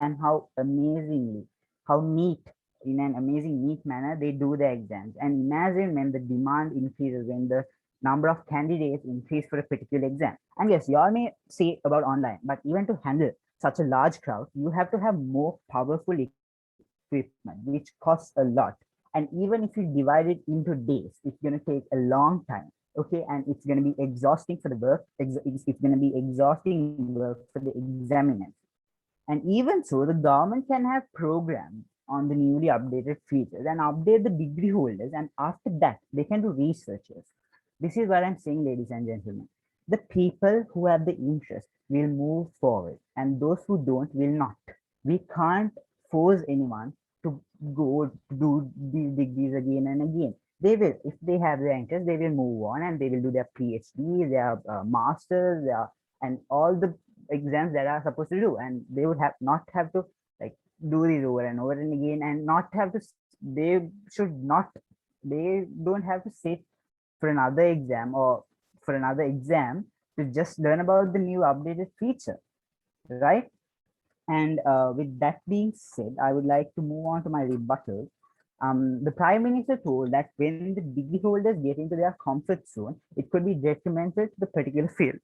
J: and how amazingly, how neat, in an amazing neat manner they do the exams. And imagine when the demand increases, when the number of candidates increase for a particular exam. And yes, you all may say about online, but even to handle such a large crowd, you have to have more powerful equipment, which costs a lot. And even if you divide it into days, it's going to take a long time. Okay, and it's going to be exhausting for the work. It's going to be exhausting work for the examiners. And even so, the government can have programs on the newly updated features and update the degree holders. And after that, they can do researches. This is what I'm saying, ladies and gentlemen. The people who have the interest will move forward, and those who don't will not. We can't force anyone to go to do these degrees again and again. They will, if they have their interest, they will move on and they will do their PhD, their masters, and all the exams that are supposed to do, and they would have not have to like do this over and over and again, and not have to. They should not. They don't have to sit for another exam or for another exam to just learn about the new updated feature, right? And with that being said, I would like to move on to my rebuttal. The Prime Minister told that when the degree holders get into their comfort zone, it could be detrimental to the particular field.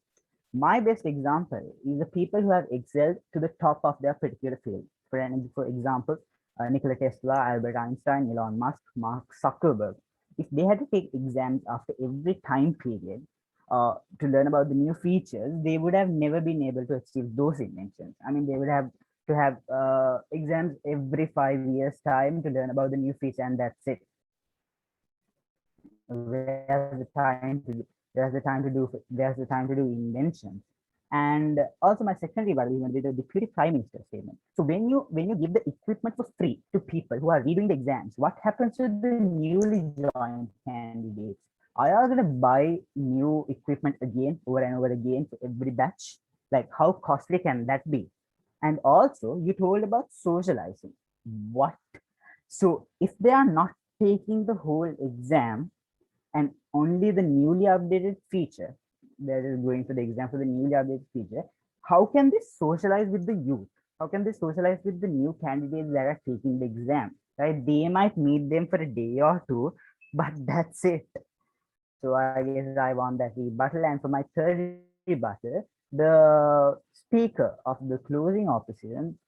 J: My best example is the people who have excelled to the top of their particular field. For example, Nikola Tesla, Albert Einstein, Elon Musk, Mark Zuckerberg. If they had to take exams after every time period to learn about the new features, they would have never been able to achieve those inventions. I mean, they would have to have exams every 5 years time to learn about the new feature, and that's it. There's the time to do inventions. And also my secondary argument with the Deputy Prime Minister's statement. So when you give the equipment for free to people who are redoing the exams, what happens to the newly joined candidates? Are you going to buy new equipment again over and over again for every batch? Like how costly can that be? And also you told about socializing. What? So if they are not taking the whole exam and only the newly updated feature, that is going for the exam for the newly updated feature, how can they socialize with the youth? How can they socialize with the new candidates that are taking the exam? Right? They might meet them for a day or two, but that's it. So I guess I want that rebuttal. And for my third rebuttal, the speaker of the closing opposition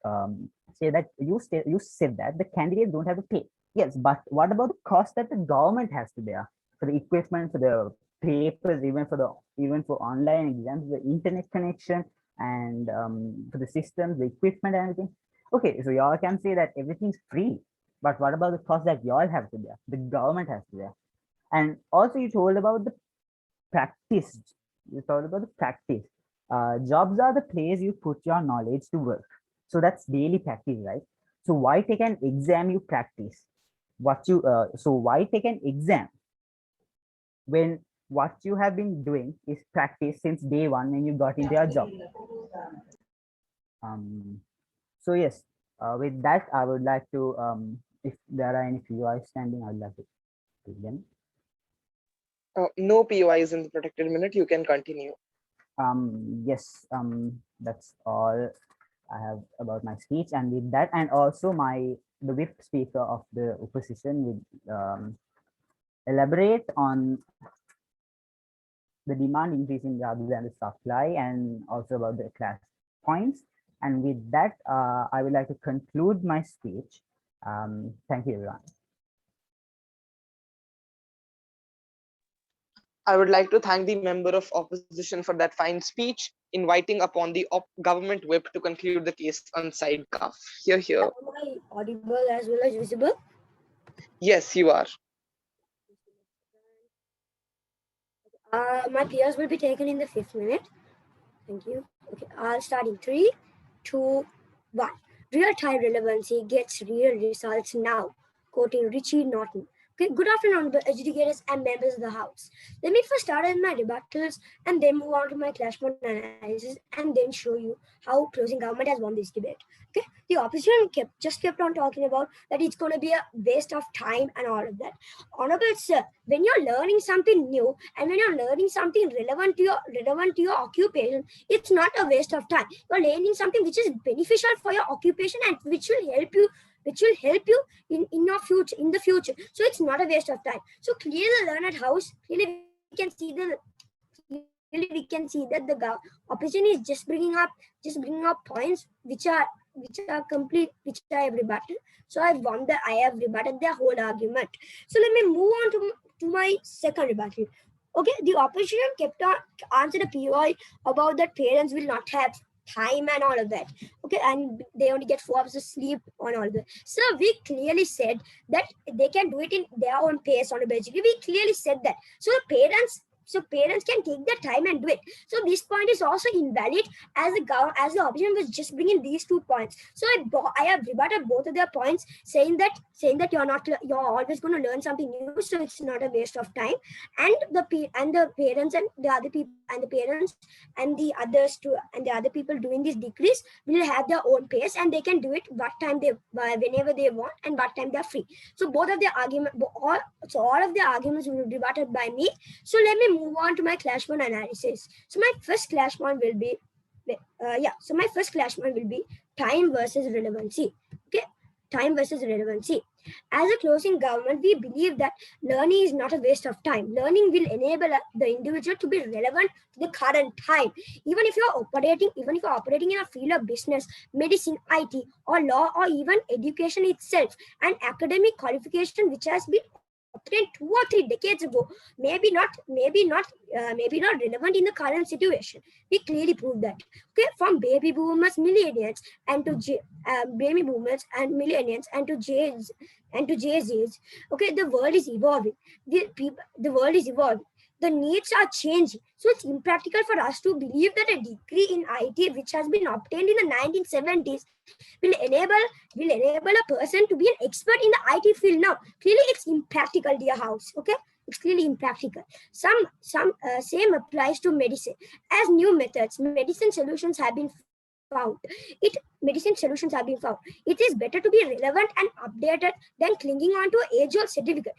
J: say that you said that the candidates don't have to pay. Yes, but what about the cost that the government has to bear for the equipment, for the papers, even for online exams, the internet connection, and for the systems, the equipment, and everything? Okay, so y'all can say that everything's free, but what about the cost that y'all have to bear? The government has to bear. And also you told about the practice. You told about the practice. Jobs are the place you put your knowledge to work. So that's daily practice, right? So why take an exam you practice? So why take an exam when what you have been doing is practice since day one when you got into your job? So yes, with that, I would like to, if there are any POIs standing, I would like to take them.
B: No POIs in the protected minute. You can continue.
J: Yes, that's all I have about my speech. And with that, and also the whip speaker of the opposition would elaborate on the demand increasing rather than the supply, and also about the class points. And with that, I would like to conclude my speech. Thank you, everyone.
B: I would like to thank the member of opposition for that fine speech, inviting upon the government whip to conclude the case on side cuff. Here.
F: Am I audible as well as visible?
B: Yes, you are.
F: My peers will be taken in the 5th minute. Thank you. Okay, I'll start in 3, 2, 1. Real-time relevancy gets real results now. Quoting Richie Norton. Okay, good afternoon, educators and members of the House. Let me first start with my rebuttals and then move on to my clash mode analysis and then show you how closing government has won this debate. Okay, the opposition just kept on talking about that it's going to be a waste of time and all of that. Honorable sir, when you're learning something new and when you're learning something relevant to your occupation, it's not a waste of time. You're learning something which is beneficial for your occupation and which will help you in the future. So it's not a waste of time. So clearly the learned house, clearly we can see that the opposition is just bringing up points which are complete, which I have rebutted. So I have rebutted their whole argument. So let me move on to my second rebuttal. Okay, the opposition kept on answered a POI about that parents will not have time and all of that. Okay, and they only get 4 hours of sleep on all of that. So we clearly said that they can do it in their own pace on a budget. We clearly said that. So parents can take their time and do it. So this point is also invalid as the opposition was just bringing these 2 points. So I have rebutted both of their points, saying that you're always going to learn something new, so it's not a waste of time. And the parents and the other people and the parents and the other people doing these degrees will have their own pace and they can do it whenever they want and what time they're free. So all of the arguments will be rebutted by me. So let me move on to my clash mode analysis. So my first clash mode will be time versus relevancy. Okay, time versus relevancy. As a closing government, we believe that learning is not a waste of time. Learning will enable the individual to be relevant to the current time. Even if you're operating in a field of business, medicine, IT, or law, or even education itself, an academic qualification which has been obtained 2 or 3 decades ago, maybe not relevant in the current situation. We clearly proved that. Okay, from baby boomers, millennials, and to J's. Okay, the world is evolving. The world is evolving. the needs are changing. So it's impractical for us to believe that a degree in IT, which has been obtained in the 1970s, will enable a person to be an expert in the IT field now. Clearly, it's impractical, dear house. Okay, it's clearly impractical. Same applies to medicine. As new methods, medicine solutions have been found. It is better to be relevant and updated than clinging on to an age-old certificate.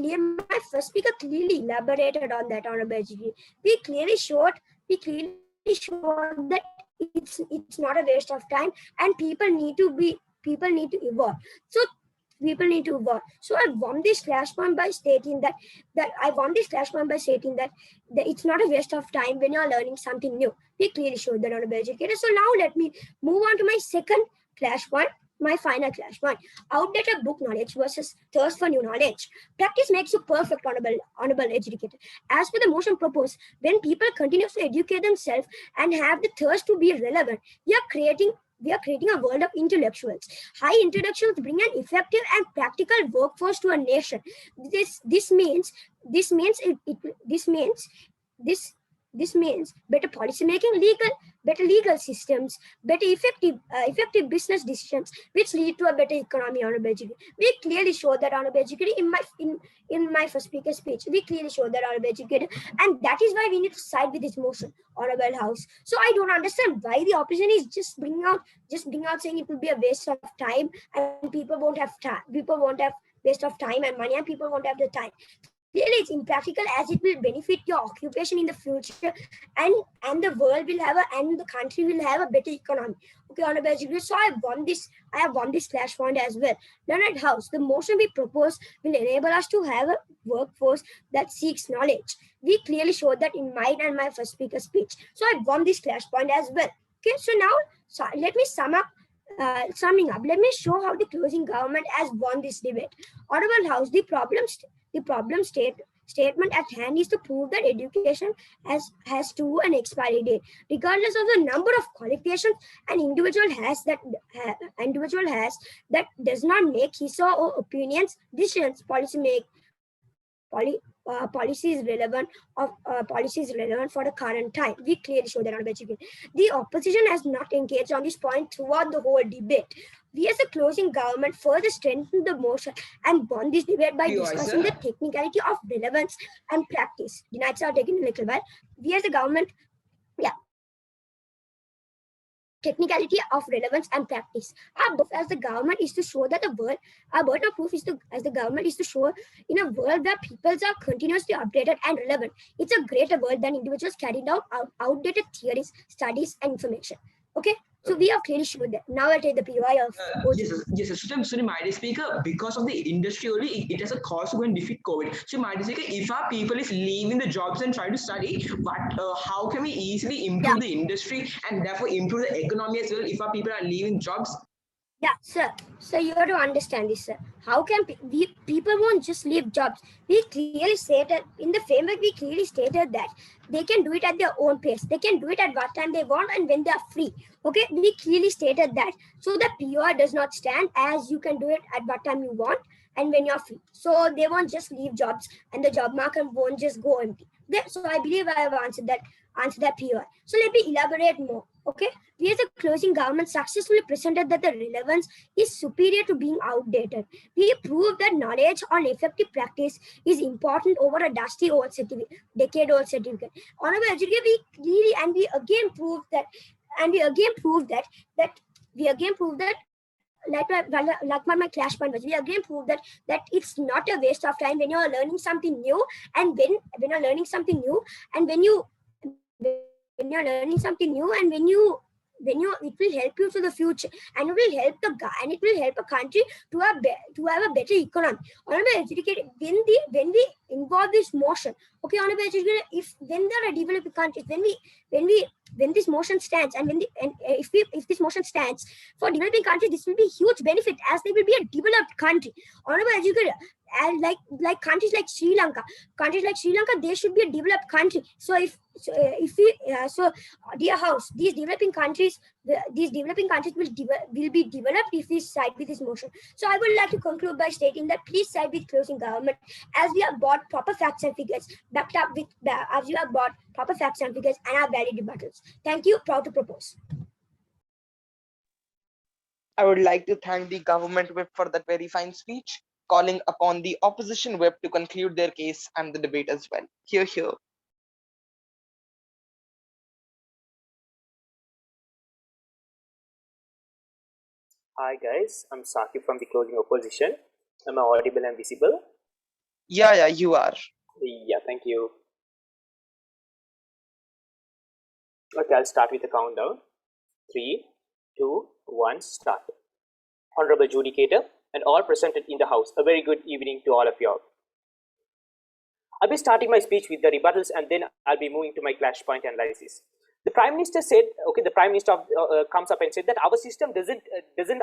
F: My first speaker clearly elaborated on that, Honorable HG. We clearly showed that it's not a waste of time, and people need to evolve. So I won this flashpoint by stating that it's not a waste of time when you're learning something new. We clearly showed that, Honorable Educator. So now let me move on to my second flashpoint, my final flashpoint: outdated book knowledge versus thirst for new knowledge. Practice makes you perfect, Honorable Educator. As per the motion proposed, when people continuously educate themselves and have the thirst to be relevant, we are creating a world of intellectuals. High intellectuals bring an effective and practical workforce to a nation. This means better policy making, better legal systems, better effective business decisions, which lead to a better economy, Honorable Educator. We clearly showed that, Honorable Educator, in my first speaker speech. We clearly showed that, Honorable Educator, and that is why we need to side with this motion, Honorable House. So I don't understand why the opposition is just bringing out saying it will be a waste of time and people won't have waste of time and money, and people won't have the time. Clearly, it's impractical, as it will benefit your occupation in the future, and the world will have and the country will have a better economy. Okay, Honorable Educator. So I have won this flashpoint as well. Learned House, the motion we propose will enable us to have a workforce that seeks knowledge. We clearly showed that in mine and my first speaker speech. So I won this flashpoint as well. Okay, so now let me summing up. Let me show how the closing government has won this debate. Honorable House, the problem statement at hand is to prove that education has to an expiry date, regardless of the number of qualifications an individual has. That does not make his or her opinions, decisions, policies relevant for the current time. We clearly show that, Honorable Educator. The opposition has not engaged on this point throughout the whole debate. We as a closing government further strengthened the motion and won this debate by discussing the technicality of relevance and practice. The nights are taking a little while. We as a government, technicality of relevance and practice. Our goal as the government is to show that our burden of proof is as the government is to show in a world where peoples are continuously updated and relevant. It's a greater world than individuals carrying out outdated theories, studies, and information. Okay, so we have clearly shown that. Now I'll take the PY of
E: yes, so my speaker, because of the industry only, it has a cause to go and defeat COVID. So my speaker, if our people is leaving the jobs and try to study, how can we easily improve the industry and therefore improve the economy as well if our people are leaving jobs?
F: Yeah, sir. So you have to understand this, sir. How can people won't just leave jobs? We clearly stated in the framework. We clearly stated that they can do it at their own pace. They can do it at what time they want and when they are free. Okay, we clearly stated that. So the POR does not stand, as you can do it at what time you want and when you're free. So they won't just leave jobs, and the job market won't just go empty. So I believe I have answered that POR. So let me elaborate more. Okay, we as a closing government successfully presented that the relevance is superior to being outdated. We proved that knowledge on effective practice is important over a dusty old certificate, decade-old certificate. Honorable Educator, we again proved that like my clash point was, we again proved that it's not a waste of time when you're learning something new, and when you're learning something new, and when you're learning something new, and when you it will help you to the future, and it will help a country to have a better economy. Honorable Educator, when we involve this motion, okay, Honorable Educator, when there are developing countries, when this motion stands, and if this motion stands for developing countries, this will be huge benefit, as they will be a developed country. Honorable Educator, and like countries like Sri Lanka, they should be a developed country. So dear house, these developing countries will be developed if we side with this motion. So I would like to conclude by stating that please side with closing government, as we have brought proper facts and figures, backed up with as you have brought proper facts and figures and have valid rebuttals. Thank you. Proud to propose.
B: I would like to thank the government whip for that very fine speech, calling upon the opposition whip to conclude their case and the debate as well. Hear, hear.
D: Hi guys, I'm Saki from the closing opposition. Am I audible and visible?
B: Yeah, you are.
D: Yeah, thank you. Okay, I'll start with the countdown. 3, 2, 1, start. Honorable Judicator and all presented in the House, a very good evening to all of you all. I'll be starting my speech with the rebuttals and then I'll be moving to my clash point analysis. The Prime Minister said, okay, the Prime Minister comes up and said that our system doesn't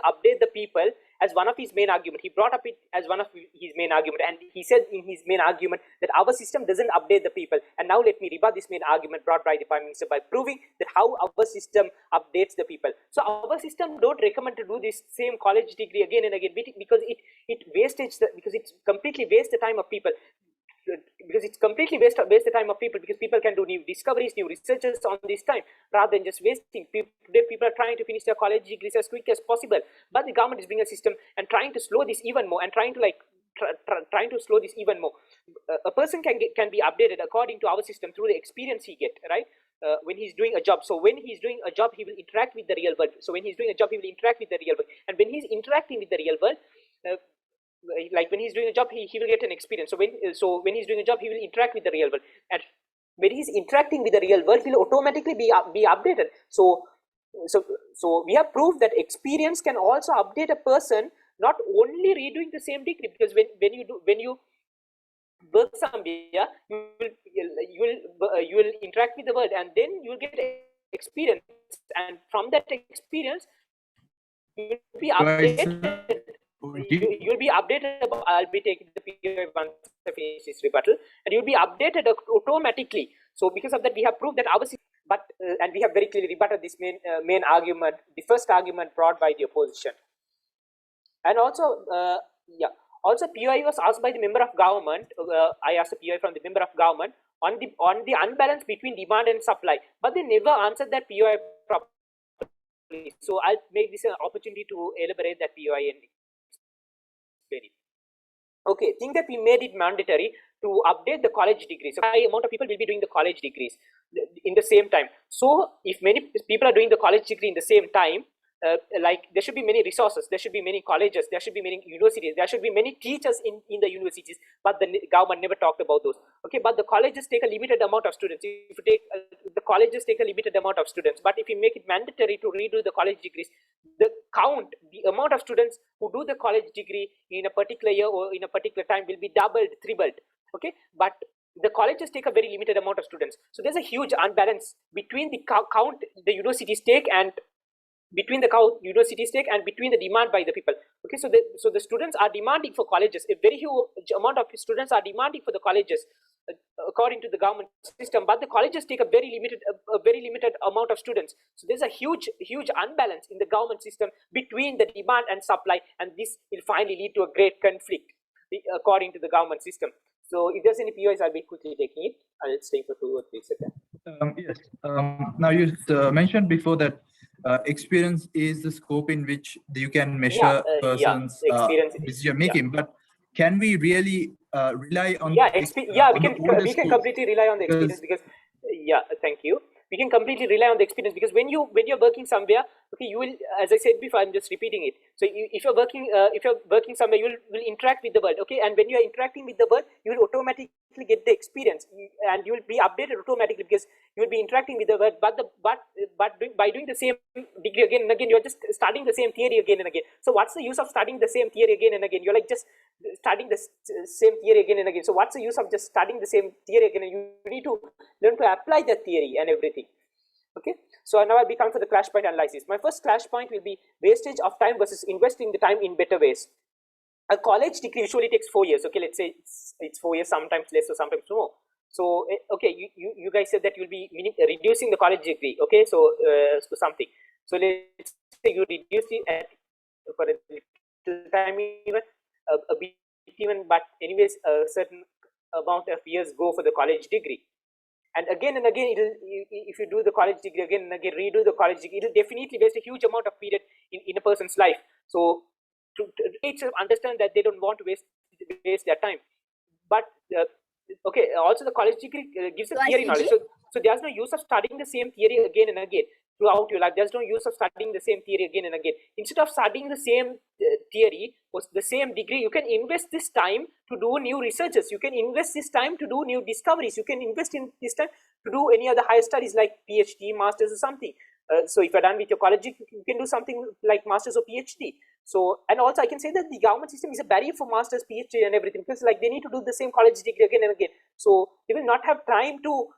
D: update the people as one of his main argument. He brought up it as one of his main argument, and he said in his main argument that our system doesn't update the people. And now let me rebut this main argument brought by the Prime Minister by proving that how our system updates the people. So our system don't recommend to do this same college degree again and again because because it completely wastes the time of people. Because it's completely waste the time of people, because people can do new discoveries, new researches on this time rather than just wasting. Today people are trying to finish their college degrees as quick as possible, but the government is bringing a system and trying to slow this even more and trying to slow this even more. A person can be updated according to our system through the experience he get, right? When he's doing a job. So when he's doing a job, he will interact with the real world. So when he's doing a job, he will interact with the real world. And when he's interacting with the real world, like when he's doing a job, he will get an experience. So when he's doing a job, he will interact with the real world, and when he's interacting with the real world, he'll automatically be updated. So we have proved that experience can also update a person, not only redoing the same degree, because when you work somewhere, you will interact with the world, and then you will get experience, and from that experience you will be updated. You'll be updated about, I'll be taking the POI once I finish this rebuttal, and you'll be updated automatically. So because of that, we have proved that our system, and we have very clearly rebutted this main argument, the first argument brought by the opposition. And also, also POI was asked by the member of government. I asked a POI from the member of government on the unbalance between demand and supply, but they never answered that POI properly. So I'll make this an opportunity to elaborate that POI and okay, think that we made it mandatory to update the college degrees. So high amount of people will be doing the college degrees in the same time. So if many people are doing the college degree in the same time, like there should be many resources, there should be many colleges, there should be many universities, there should be many teachers in the universities, but the government never talked about those. Okay, but the colleges take a limited amount of students. If you take the colleges take a limited amount of students, but if you make it mandatory to redo the college degrees, the amount of students who do the college degree in a particular year or in a particular time will be doubled, tripled. Okay, but the colleges take a very limited amount of students, so there's a huge unbalance between the count the universities take and between the universities take and between the demand by the people. Okay, so the students are demanding for colleges. A very huge amount of students are demanding for the colleges according to the government system, but the colleges take a very limited amount of students. So there's a huge unbalance in the government system between the demand and supply, and this will finally lead to a great conflict according to the government system. So if there's any POIs, I'll be quickly taking it. I'll stay for 2 or 3 seconds.
C: Yes. Now you mentioned before that experience is the scope in which you can measure persons' decision making. But can we really rely on?
D: We can completely rely on the experience because thank you. We can completely rely on the experience because when you're working somewhere, okay, you will, as I said before, I'm just repeating it. So if you're working somewhere, you will interact with the world, okay, and when you are interacting with the world, you will automatically get the experience and you will be updated automatically because you will be interacting with the world. But by doing the same degree again and again, you're just studying the same theory again and again. So what's the use of studying the same theory again and again? You're like just studying the same theory again and again. So what's the use of just studying the same theory again? And you need to learn to apply that theory and everything. Okay, so now I'll be coming for the clash point analysis. My first clash point will be wastage of time versus investing the time in better ways. A college degree usually takes 4 years. Okay, let's say it's 4 years, sometimes less or sometimes more. So okay, you guys said that you'll be reducing the college degree. Okay, so something. So let's say you reduce it for a little time, even a bit even, but anyways, a certain amount of years go for the college degree. And again, if you do the college degree again and again, redo the college degree, it'll definitely waste a huge amount of period in a person's life. So to understand that they don't want to waste their time. But okay, also the college degree gives a theory knowledge. So there's no use of studying the same theory again and again throughout your life. There's no use of studying the same theory again and again. Instead of studying the same theory or the same degree, you can invest this time to do new researches. You can invest this time to do new discoveries. You can invest in this time to do any other higher studies like PhD, masters or something. So if you're done with your college, you can do something like masters or PhD. So, and also I can say that the government system is a barrier for masters, PhD and everything, because like they need to do the same college degree again and again. So they will not have time to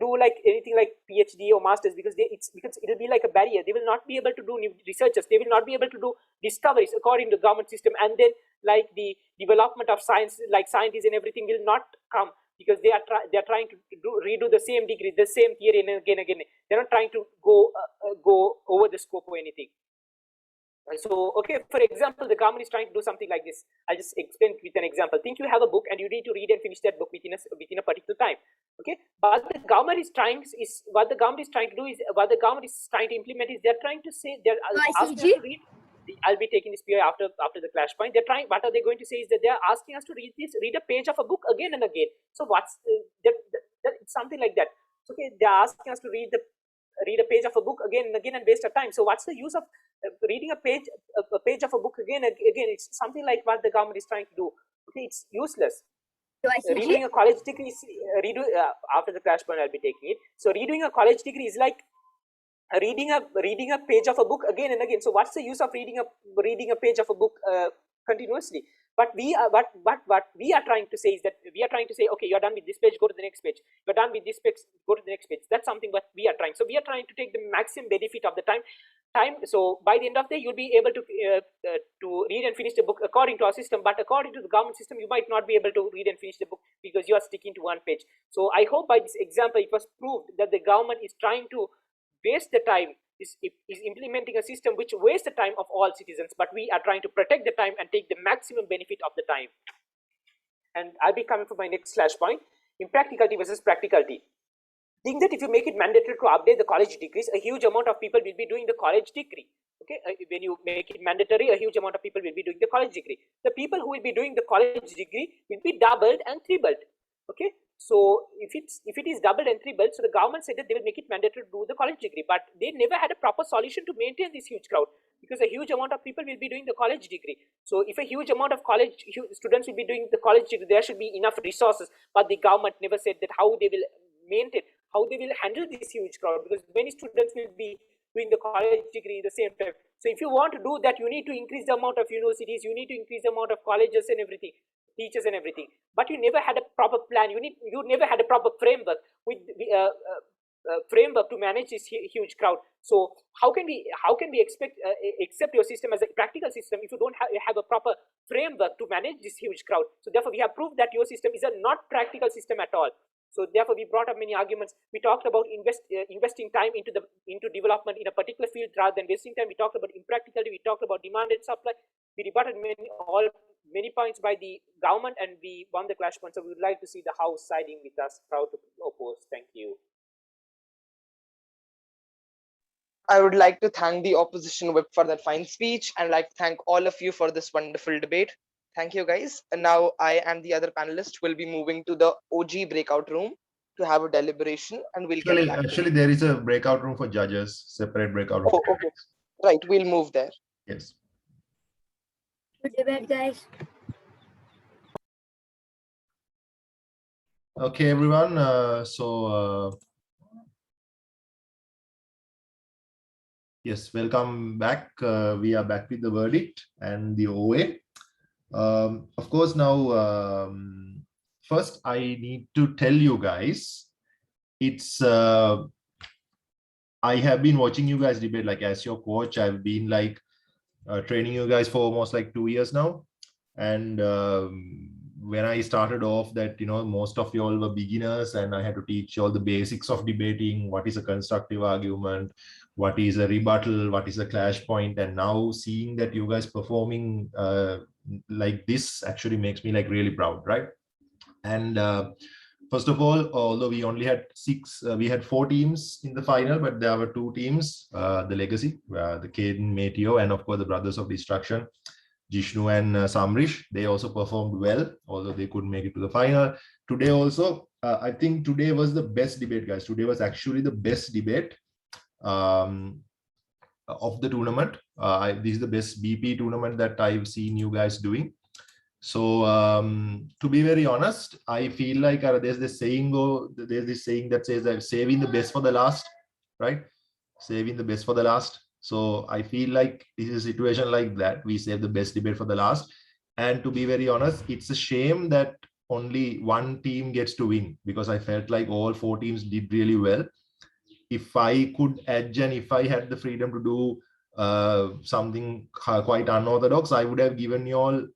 D: do like anything like PhD or masters because it'll be like a barrier. They will not be able to do new researches. They will not be able to do discoveries according to the government system. And then like the development of science, like scientists and everything will not come because they are trying to redo the same degree, the same theory and again. They're not trying to go over the scope or anything. So, okay, for example, the government is trying to do something like this. I'll just explain with an example. Think you have a book and you need to read and finish that book within a particular time. Okay, but the government is trying to implement is they're trying to say they're asking us to read. I'll be taking this PI after the clash point. They're trying. What are they going to say is that they're asking us to read a page of a book again and again. So what's it's something like that. Okay, they're asking us to read a page of a book again and again and waste our time. So what's the use of reading a page of a book again and again? It's something like what the government is trying to do. Okay, it's useless. Redoing a college degree is after the crash point I'll be taking it. So redoing a college degree is like reading a page of a book again and again. So what's the use of reading a page of a book continuously? But what we are trying to say is that we are trying to say, okay, you're done with this page, go to the next page. You're done with this page, go to the next page. That's something what we are trying. So we are trying to take the maximum benefit of the time. So by the end of the day, you'll be able to read and finish the book according to our system. But according to the government system, you might not be able to read and finish the book because you are sticking to one page. So I hope by this example, it was proved that the government is trying to waste the time, is implementing a system which wastes the time of all citizens, but we are trying to protect the time and take the maximum benefit of the time. And I'll be coming for my next slash point, impracticality versus practicality. Think that if you make it mandatory to update the college degrees, a huge amount of people will be doing the college degree. Okay, when you make it mandatory, a huge amount of people will be doing the college degree. The people who will be doing the college degree will be doubled and tripled. Okay, so if it is doubled and tripled, so the government said that they will make it mandatory to do the college degree, but they never had a proper solution to maintain this huge crowd because a huge amount of people will be doing the college degree. So if a huge amount of college students will be doing the college degree, there should be enough resources, but the government never said that how they will maintain, how they will handle this huge crowd, because many students will be doing the college degree at the same time. So if you want to do that, you need to increase the amount of universities, you need to increase the amount of colleges and everything, teachers and everything. But you never had a proper plan. You never had a proper framework with framework to manage this huge crowd. So how can we accept your system as a practical system if you don't have a proper framework to manage this huge crowd? So therefore, we have proved that your system is a not practical system at all. So therefore, we brought up many arguments. We talked about investing time into development in a particular field rather than wasting time. We talked about impracticality. We talked about demand and supply. We rebutted many points by the government, and we won the clash point. So we would like to see the House siding with us. Proud to oppose. Thank you.
B: I would like to thank the opposition whip for that fine speech, and like to thank all of you for this wonderful debate. Thank you, guys. And now I and the other panelists will be moving to the OG breakout room to have a deliberation, and we'll get back.
A: Actually, there is a breakout room for judges, separate breakout room.
B: Oh, okay. Right, we'll move there.
A: Yes.
F: Good debate, guys.
A: Okay, everyone. Yes, welcome back. We are back with the verdict and the OA. Of course, now, first I need to tell you guys, it's, I have been watching you guys debate, like as your coach, I've been like training you guys for almost like 2 years now. And when I started off that, most of you all were beginners and I had to teach you all the basics of debating, what is a constructive argument, what is a rebuttal, what is a clash point. And now seeing that you guys performing like this actually makes me like really proud, right? And first of all, although we only had we had 4 teams in the final, but there were 2 teams, the Legacy, the Caden, Mateo, and of course the Brothers of Destruction, Jishnu and Samrish. They also performed well, although they couldn't make it to the final. Today also, I think today was the best debate, guys. Today was actually the best debate of the tournament. This is the best BP tournament that I've seen you guys doing. So to be very honest, I feel like there's this saying that says that saving the best for the last, right? Saving the best for the last. So I feel like this is a situation like that. We save the best debate for the last. And to be very honest, it's a shame that only one team gets to win, because I felt like all 4 teams did really well. If I could edge and if I had the freedom to do something quite unorthodox, I would have given you all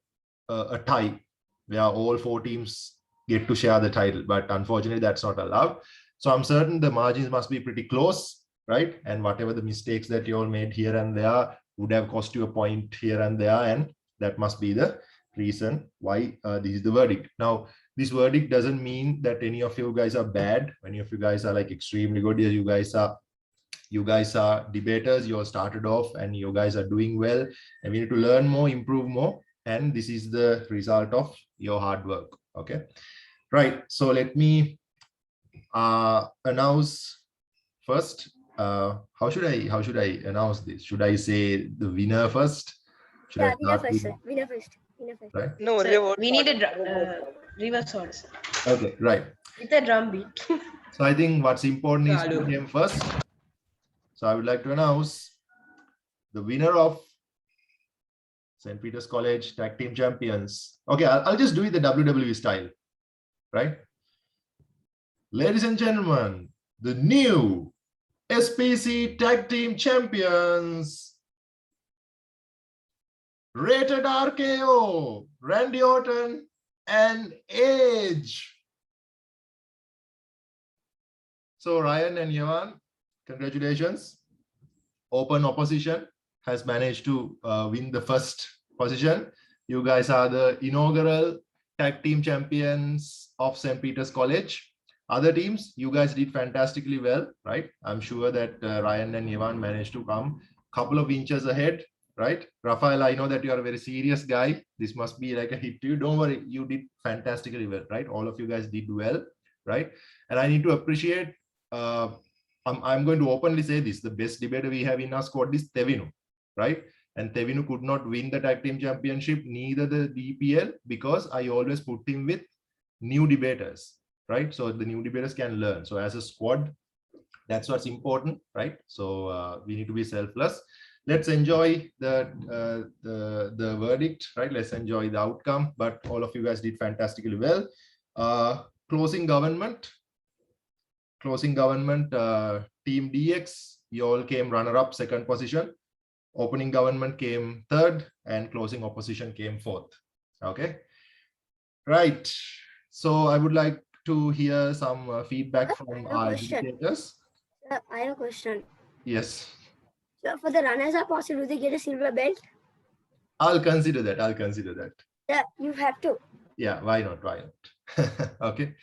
A: a tie where all 4 teams get to share the title, but unfortunately that's not allowed. So I'm certain the margins must be pretty close, right? And whatever the mistakes that you all made here and there would have cost you a point here and there, and that must be the reason why this is the verdict. Now, this verdict doesn't mean that any of you guys are bad. Any of you guys are like extremely good. You guys are debaters. You all started off and you guys are doing well, and we need to learn more, improve more. And this is the result of your hard work. Okay, right. So let me announce first. How should I announce this? Should I say the winner first? Should I
F: winner
A: start
F: first,
A: with-
F: sir. Winner first. Winner first.
A: Right.
B: No,
K: Sir,
B: reverse
K: we need
B: order.
K: a reverse order, sir.
A: Okay, right.
K: With a drum beat.
A: So I think what's important is
E: Kalu.
A: who came first. So I would like to announce the winner of St. Peter's College Tag Team Champions. Okay, I'll just do it the WWE style, right? Ladies and gentlemen, the new SPC Tag Team Champions, Rated RKO, Randy Orton and Edge. So Ryan and Yavan, congratulations. Open Opposition has managed to win the first position. You guys are the inaugural tag team champions of St. Peter's College. Other teams, you guys did fantastically well, right? I'm sure that Ryan and Yavan managed to come a couple of inches ahead, right? Rafael, I know that you are a very serious guy. This must be like a hit to you. Don't worry, you did fantastically well, right? All of you guys did well, right? And I need to appreciate, I'm going to openly say this, the best debater we have in our squad is Tevinu, right? And Tevinu could not win the tag team championship, neither the DPL, because I always put him with new debaters, right? So the new debaters can learn. So as a squad, that's what's important, right? So we need to be selfless. Let's enjoy the verdict, right? Let's enjoy the outcome. But all of you guys did fantastically well. Closing government, Team DX, you all came runner-up, second position. Opening government came third, and closing opposition came fourth. Okay, right. So I would like to hear some feedback from our educators.
F: I have a question.
A: Yes.
F: So for the runners-up, also, do they get a silver belt?
A: I'll consider that.
F: Yeah, you have to.
A: Yeah, why not? Okay.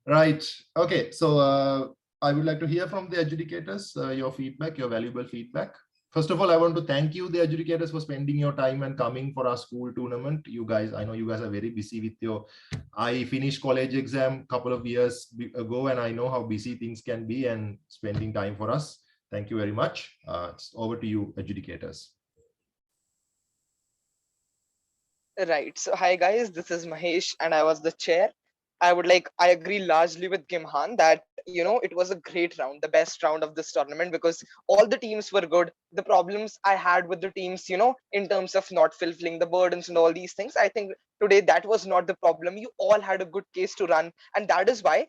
A: Right. Okay. So I would like to hear from the adjudicators, your feedback, your valuable feedback. First of all, I want to thank you, the adjudicators, for spending your time and coming for our school tournament. You guys, I know you guys are very busy with your, I finished college exam a couple of years ago, and I know how busy things can be, and spending time for us. Thank you very much. It's over to you, adjudicators.
B: Right. So hi guys, this is Mahesh and I was the chair. I agree largely with Gimhan that, you know, it was a great round, the best round of this tournament, because all the teams were good. The problems I had with the teams, you know, in terms of not fulfilling the burdens and all these things, I think today that was not the problem. You all had a good case to run. And that is why,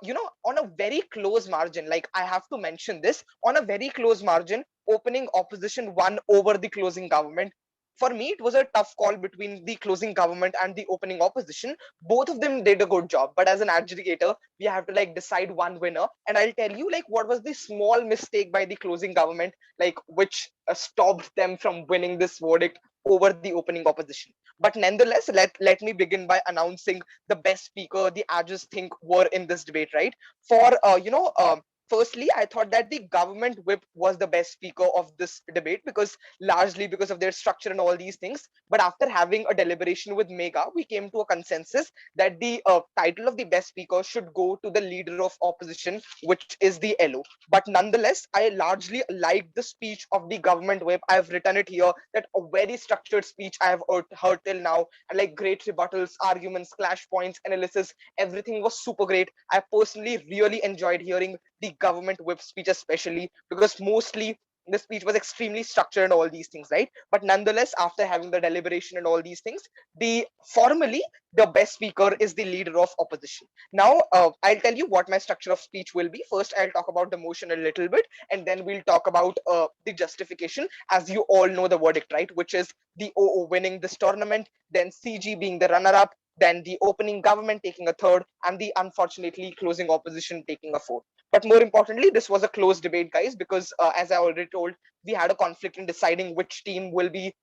B: you know, on a very close margin, like I have to mention this, on a very close margin, opening opposition won over the closing government. For me, it was a tough call between the closing government and the opening opposition. Both of them did a good job, but as an adjudicator, we have to like decide one winner. And I'll tell you like what was the small mistake by the closing government, like which stopped them from winning this verdict over the opening opposition. But nonetheless, let me begin by announcing the best speaker the judges think were in this debate, right? For firstly, I thought that the government whip was the best speaker of this debate, because largely because of their structure and all these things. But after having a deliberation with Mega, we came to a consensus that the title of the best speaker should go to the leader of opposition, which is the LO. But nonetheless, I largely liked the speech of the government whip. I've written it here, that a very structured speech I have heard till now, and like great rebuttals, arguments, clash points, analysis, everything was super great. I personally really enjoyed hearing the government whip speech, especially because mostly the speech was extremely structured and all these things, right? But nonetheless, after having the deliberation and all these things, the formally the best speaker is the leader of opposition. Now, I'll tell you what my structure of speech will be. First, I'll talk about the motion a little bit, and then we'll talk about the justification. As you all know, the verdict, right? Which is the OO winning this tournament, then CG being the runner-up, then the opening government taking a third, and the unfortunately closing opposition taking a fourth. But more importantly, this was a close debate, guys, because as I already told, we had a conflict in deciding which team will be,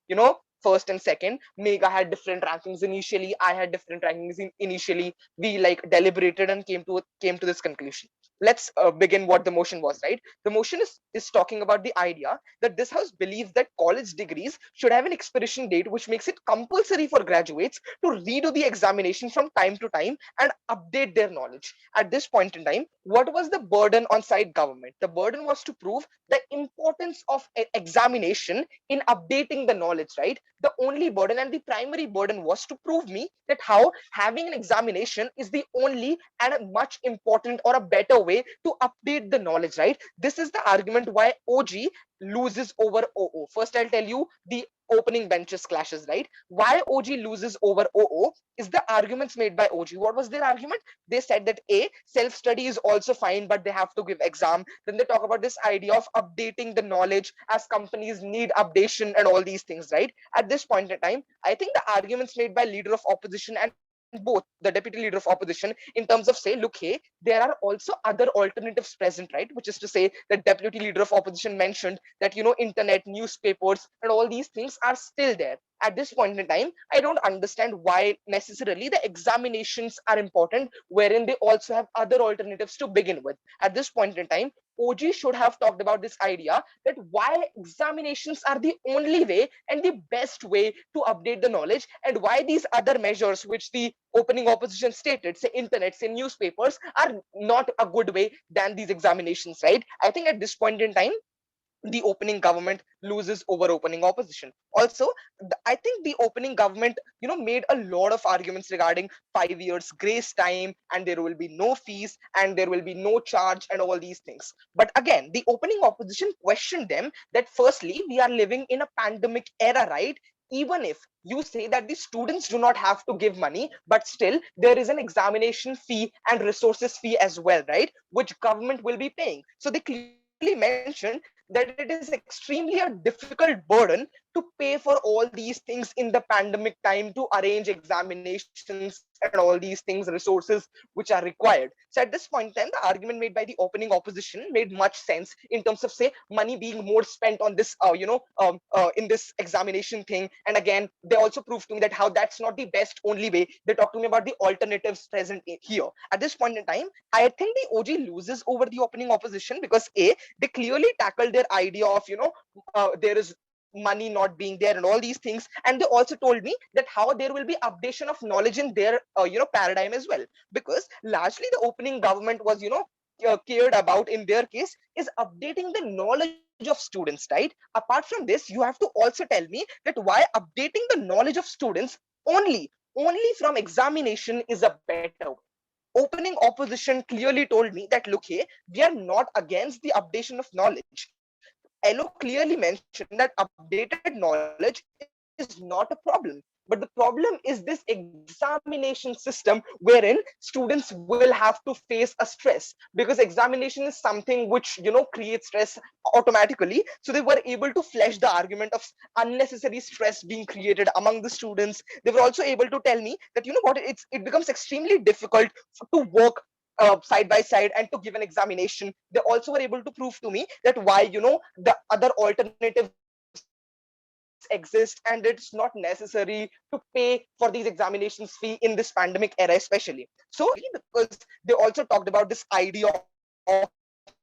B: first and second. Mega had different rankings initially. I had different rankings initially. We like deliberated and came to this conclusion. Let's begin what the motion was, right? The motion is talking about the idea that this house believes that college degrees should have an expiration date, which makes it compulsory for graduates to redo the examination from time to time and update their knowledge. At this point in time, what was the burden on side government? The burden was to prove the importance of examination in updating the knowledge, right? The only burden and the primary burden was to prove me that how having an examination is the only and a much important or a better way to update the knowledge, right? This is the argument why OG loses over OO. First, I'll tell you the opening benches clashes, right? Why OG loses over OO is the arguments made by OG. What was their argument? They said that self-study is also fine, but they have to give exam. Then they talk about this idea of updating the knowledge as companies need updation and all these things, right? At this point in time, I think the arguments made by leader of opposition and both the deputy leader of opposition in terms of say, look, hey, there are also other alternatives present, right? Which is to say that deputy leader of opposition mentioned that, internet, newspapers, and all these things are still there. At this point in time, I don't understand why necessarily the examinations are important, wherein they also have other alternatives to begin with. At this point in time, OG should have talked about this idea that why examinations are the only way and the best way to update the knowledge, and why these other measures which the opening opposition stated, say internet, say newspapers, are not a good way than these examinations, right? I think at this point in time, the opening government loses over opening opposition. Also, I think the opening government, made a lot of arguments regarding 5 years grace time, and there will be no fees, and there will be no charge, and all these things. But again, the opening opposition questioned them that firstly, we are living in a pandemic era, right? Even if you say that the students do not have to give money, but still there is an examination fee and resources fee as well, right? Which government will be paying. So they clearly mentioned that it is extremely a difficult burden to pay for all these things in the pandemic time, to arrange examinations and all these things, resources which are required. So at this point in time, the argument made by the opening opposition made much sense in terms of say money being more spent on this in this examination thing. And again, they also proved to me that how that's not the best only way. They talked to me about the alternatives present here. At this point in time, I think the OG loses over the opening opposition because they clearly tackled their idea of there is money not being there and all these things, and they also told me that how there will be updation of knowledge in their paradigm as well, because largely the opening government was cared about in their case is updating the knowledge of students, right? Apart from this, you have to also tell me that why updating the knowledge of students only from examination is a better way. Opening opposition clearly told me that look, hey, we are not against the updation of knowledge. LO clearly mentioned that updated knowledge is not a problem, but the problem is this examination system wherein students will have to face a stress, because examination is something which creates stress automatically. So they were able to flesh the argument of unnecessary stress being created among the students. They were also able to tell me that what, it becomes extremely difficult to work side by side and to give an examination. They also were able to prove to me that why the other alternatives like newspapers, internet, and all these things are not exist and it's not necessary to pay for these examinations fee in this pandemic era especially. So because they also talked about this idea of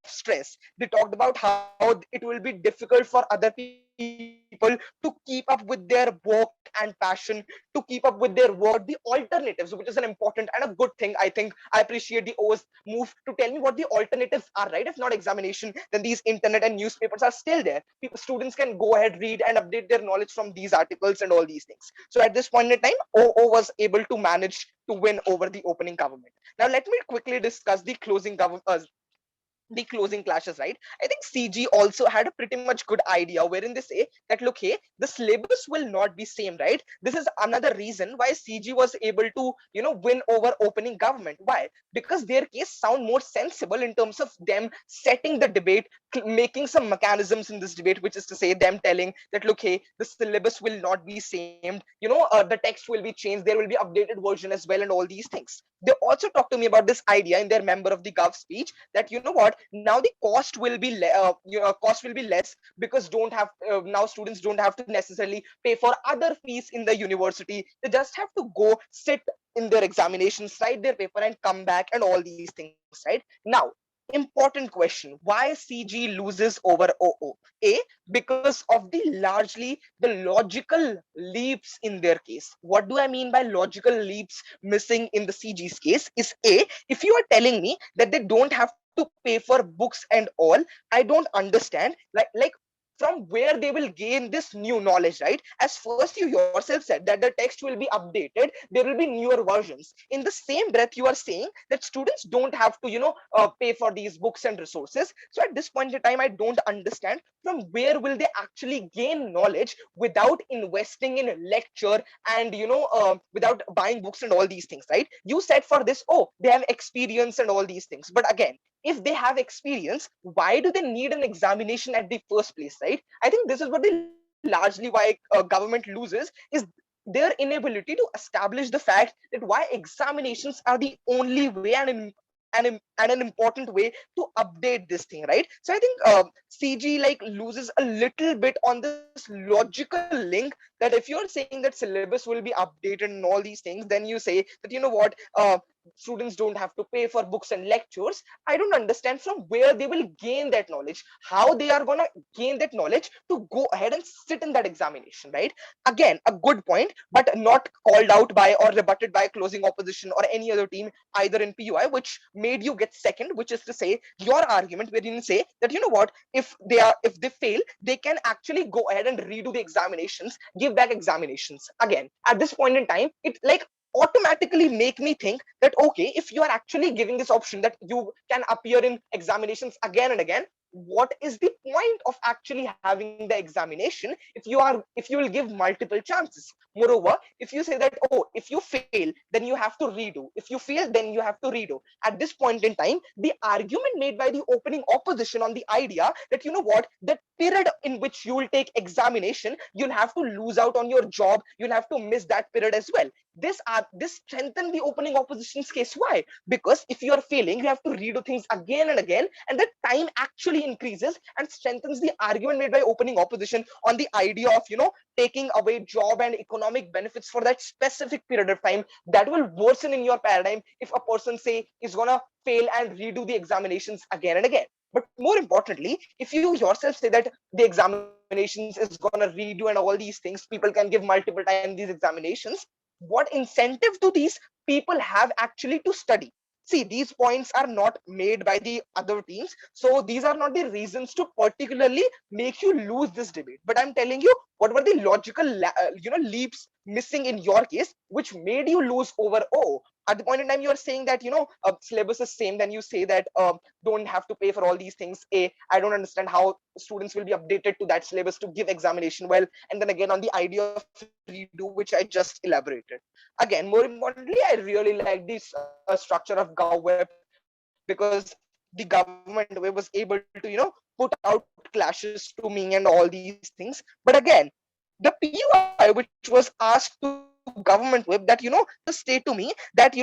B: stress, they talked about how it will be difficult for other people to keep up with their work and passion, to keep up with their work, the alternatives, which is an important and a good thing. I think I appreciate the O's move to tell me what the alternatives are, right? If not examination, then these internet and newspapers are still there. People, students can go ahead, read and update their knowledge from these articles and all these things. So at this point in time, OO was able to manage to win over the opening government. Now let me quickly discuss the closing clashes, right? I think CG also had a pretty much good idea wherein they say that, look, hey, the syllabus will not be same, right? This is another reason why CG was able to, win over opening government. Why? Because their case sound more sensible in terms of them setting the debate, making some mechanisms in this debate, which is to say them telling that, look, hey, the syllabus will not be same, the text will be changed, there will be updated version as well, and all these things. They also talked to me about this idea in their member of the gov speech that, what, now the cost will be less, because don't have now students don't have to necessarily pay for other fees in the university. They just have to go sit in their examinations, write their paper and come back and all these things, right? Now, important question, why CG loses over OO? A, because of the logical leaps in their case. What do I mean by logical leaps missing in the CG's case is, A, if you are telling me that they don't have to pay for books and all, I don't understand like from where they will gain this new knowledge, right? As first you yourself said that the text will be updated, there will be newer versions. In the same breath, you are saying that students don't have to, pay for these books and resources. So at this point in time, I don't understand from where will they actually gain knowledge without investing in lecture and, without buying books and all these things, right? You said for this, oh, they have experience and all these things. But again, if they have experience, why do they need an examination at the first place, right? I think this is what they largely why government loses is their inability to establish the fact that why examinations are the only way and an important way to update this thing, right? So I think CG like loses a little bit on this logical link, that if you're saying that syllabus will be updated and all these things, then you say that, what, students don't have to pay for books and lectures. I don't understand from where they will gain that knowledge, how they are going to gain that knowledge to go ahead and sit in that examination, right? Again, a good point, but not called out by or rebutted by closing opposition or any other team either in PUI, which made you get second, which is to say your argument where you say that, what, if they fail, they can actually go ahead and redo the examinations, give back examinations. Again, at this point in time, it like automatically make me think that, okay, if you are actually giving this option that you can appear in examinations again and again, what is the point of actually having the examination if you will give multiple chances? Moreover, if you say that, oh, if you fail, then you have to redo, if you fail, then you have to redo. At this point in time, the argument made by the opening opposition on the idea that, what, that period in which you will take examination, you'll have to lose out on your job, you'll have to miss that period as well. This strengthen the opening opposition's case. Why? Because if you are failing, you have to redo things again and again, and the time actually increases and strengthens the argument made by opening opposition on the idea of, taking away job and economic benefits for that specific period of time. That will worsen in your paradigm if a person say is gonna fail and redo the examinations again and again. But more importantly, if you yourself say that the examinations is gonna redo and all these things, people can give multiple times these examinations, what incentive do these people have actually to study? See, these points are not made by the other teams, so these are not the reasons to particularly make you lose this debate. But I'm telling you, what were the logical leaps missing in your case which made you lose over, oh, at the point in time you are saying that, syllabus is same, then you say that don't have to pay for all these things. I don't understand how students will be updated to that syllabus to give examination well. And then again, on the idea of redo, which I just elaborated. Again, more importantly, I really like this structure of GovWeb, because the government way was able to, put out clashes to me and all these things. But again, the PUI which was asked to government web that, just say to me that,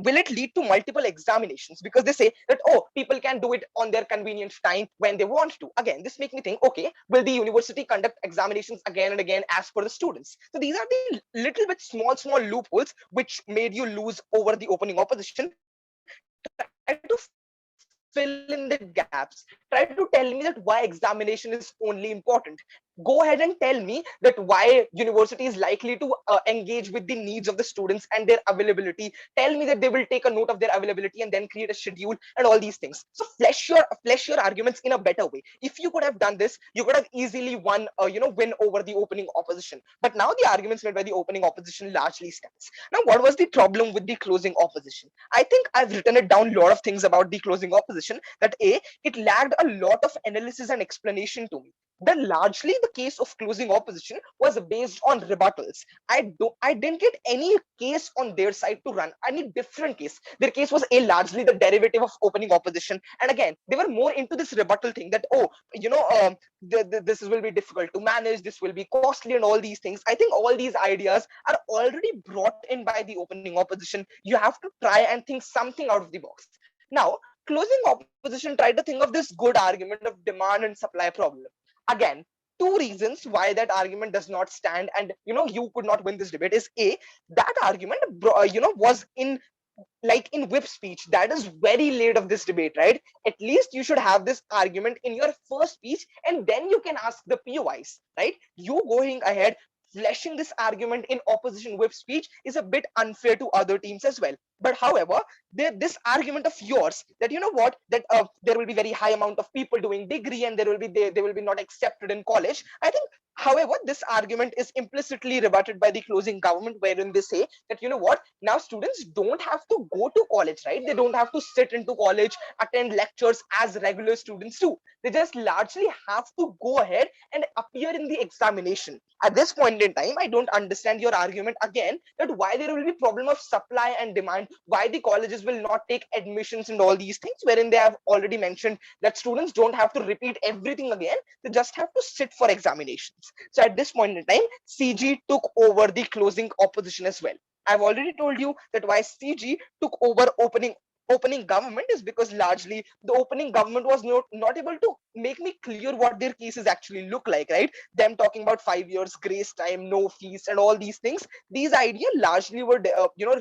B: will it lead to multiple examinations? Because they say that, oh, people can do it on their convenient time when they want to. Again, this makes me think, okay, will the university conduct examinations again and again as per the students? So these are the little bit small loopholes which made you lose over the opening opposition. Try to fill in the gaps. Try to tell me that why examination is only important. Go ahead and tell me that why university is likely to engage with the needs of the students and their availability. Tell me that they will take a note of their availability and then create a schedule and all these things. So flesh your arguments in a better way. If you could have done this, you could have easily won win over the opening opposition. But now the arguments made by the opening opposition largely stands. Now, what was the problem with the closing opposition? I think I've written it down a lot of things about the closing opposition, that it lacked a lot of analysis and explanation to me. Then largely the case of closing opposition was based on rebuttals. I didn't get any case on their side to run, any different case. Their case was largely the derivative of opening opposition. And again, they were more into this rebuttal thing that, this will be difficult to manage, this will be costly and all these things. I think all these ideas are already brought in by the opening opposition. You have to try and think something out of the box. Now, closing opposition tried to think of this good argument of demand and supply problem. Again, two reasons why that argument does not stand and you could not win this debate is that argument was in whip speech. That is very late of this debate, right? At least you should have this argument in your first speech and then you can ask the POIs, right? You going ahead fleshing this argument in opposition whip speech is a bit unfair to other teams as well. But however, this argument of yours that there will be very high amount of people doing degree and they will be not accepted in college. I think, however, this argument is implicitly rebutted by the closing government, wherein they say that now students don't have to go to college, right? They don't have to sit into college, attend lectures as regular students do. They just largely have to go ahead and appear in the examination. At this point in time, I don't understand your argument again that why there will be problem of supply and demand, why the colleges will not take admissions and all these things, wherein they have already mentioned that students don't have to repeat everything again. They just have to sit for examinations. So at this point in time, CG took over the closing opposition as well. I've already told you that why CG took over opening government is because largely the opening government was not able to make me clear what their cases actually look like, right? Them talking about 5 years grace time, no fees and all these things. These ideas largely were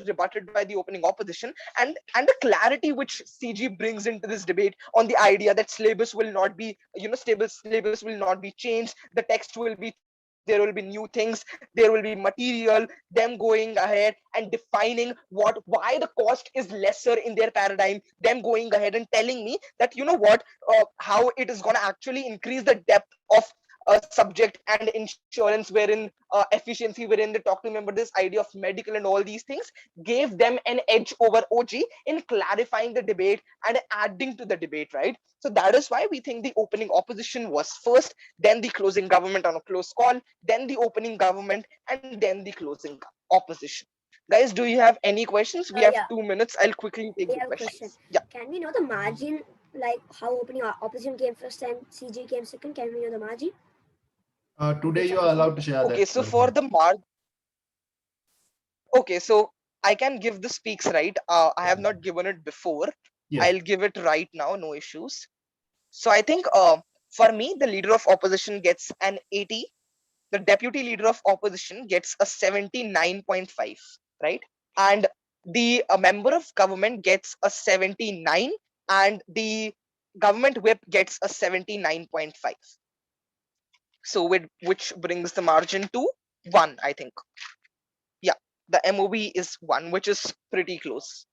B: rebutted by the opening opposition, and the clarity which CG brings into this debate on the idea that syllabus will not be syllabus will not be changed, the text will be changed, there will be new things, there will be material, them going ahead and defining why the cost is lesser in their paradigm, them going ahead and telling me that how it is going to actually increase the depth of subject and insurance, wherein efficiency, wherein they talk to remember this idea of medical and all these things, gave them an edge over OG in clarifying the debate and adding to the debate, right? So that is why we think the opening opposition was first, then the closing government on a close call, then the opening government, and then the closing opposition. Guys, do you have any questions? We have 2 minutes. I'll quickly take the questions. Yeah.
F: Can we know the margin, like how opening opposition came first and CG came second? Can we know the margin?
A: Today you are allowed to share that.
B: Okay, so for the margin, okay, so I can give the speaks, right? I have not given it before. Yes. I'll give it right now, no issues. So I think for me, the leader of opposition gets an 80. The deputy leader of opposition gets a 79.5, right? And the member of government gets a 79, and the government whip gets a 79.5. So which brings the margin to 1, I think. Yeah, the MOB is 1, which is pretty close.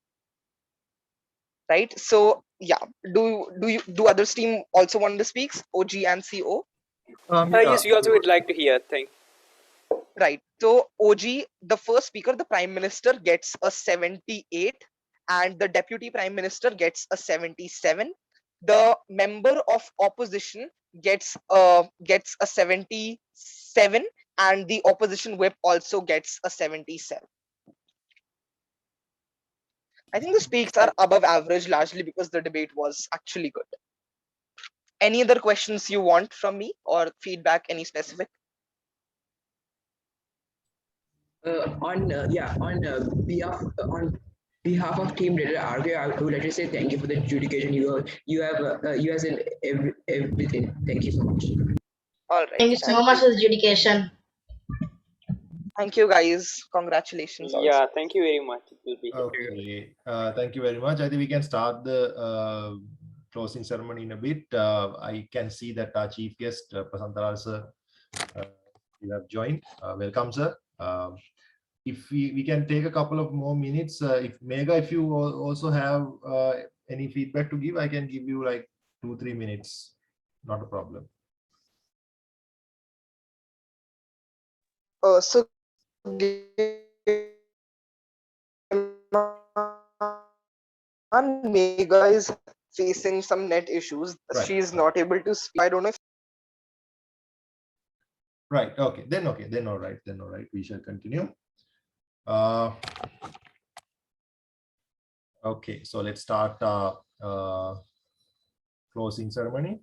B: Right? So yeah, do others team also want to speak? OG and CO?
D: Yes, we also would like to hear. Thank.
B: Right. So OG, the first speaker, the Prime Minister, gets a 78, and the Deputy Prime Minister gets a 77. The member of opposition gets a 77, and the opposition whip also gets a 77. I think the speaks are above average, largely because the debate was actually good. Any other questions you want from me or feedback, any specific?
E: On behalf on behalf of Team Leader RK, I would like to say thank you for the adjudication. You have said everything. Thank you so much.
B: All right.
K: Thank you so much for the education.
B: Thank you, guys. Congratulations also.
D: Yeah, thank you very much. It will be
A: Okay, thank you very much. I think we can start the closing ceremony in a bit. I can see that our chief guest, Prasantaral sir, you have joined. Welcome, sir. If we can take a couple of more minutes, if Mega, if you also have any feedback to give, I can give you like 2-3 minutes. Not a problem.
B: So Mega is facing some net issues.
A: Right.
B: She is not able to speak. I don't know if
A: Right. Okay. Then all right. Then all right. We shall continue. Okay. So let's start closing ceremony.